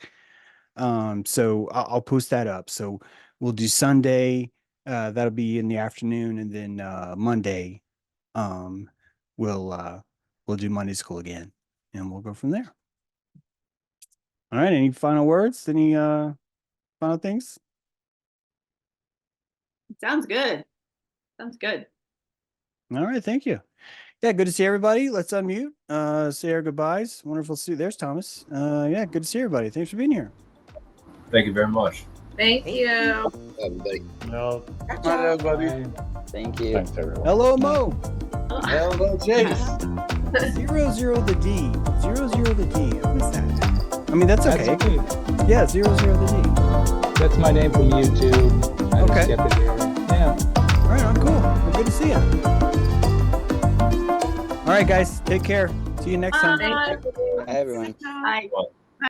So I'll post that up. So we'll do Sunday. That'll be in the afternoon, and then Monday, we'll do Monday school again, and we'll go from there. All right. Any final words? Any final things? Sounds good. Sounds good. All right. Thank you. Yeah, good to see everybody. Let's unmute. Say our goodbyes. Wonderful to see you. There's Thomas. Yeah, good to see everybody. Thanks for being here. Thank you very much. Thank you. Everybody. No. Good Bye, job. everybody. Thank you. Thanks, everyone. Hello, Mo. Hello, James. 00 the D. 00 the D. Who's that? I mean, that's okay. That's me. Yeah, 00 the D. That's my name from YouTube. I Okay. just kept it here. Yeah. All right, I'm cool. Well, good to see you. All right, guys. Take care. See you next time. Bye. Hi, everyone. Bye. Well,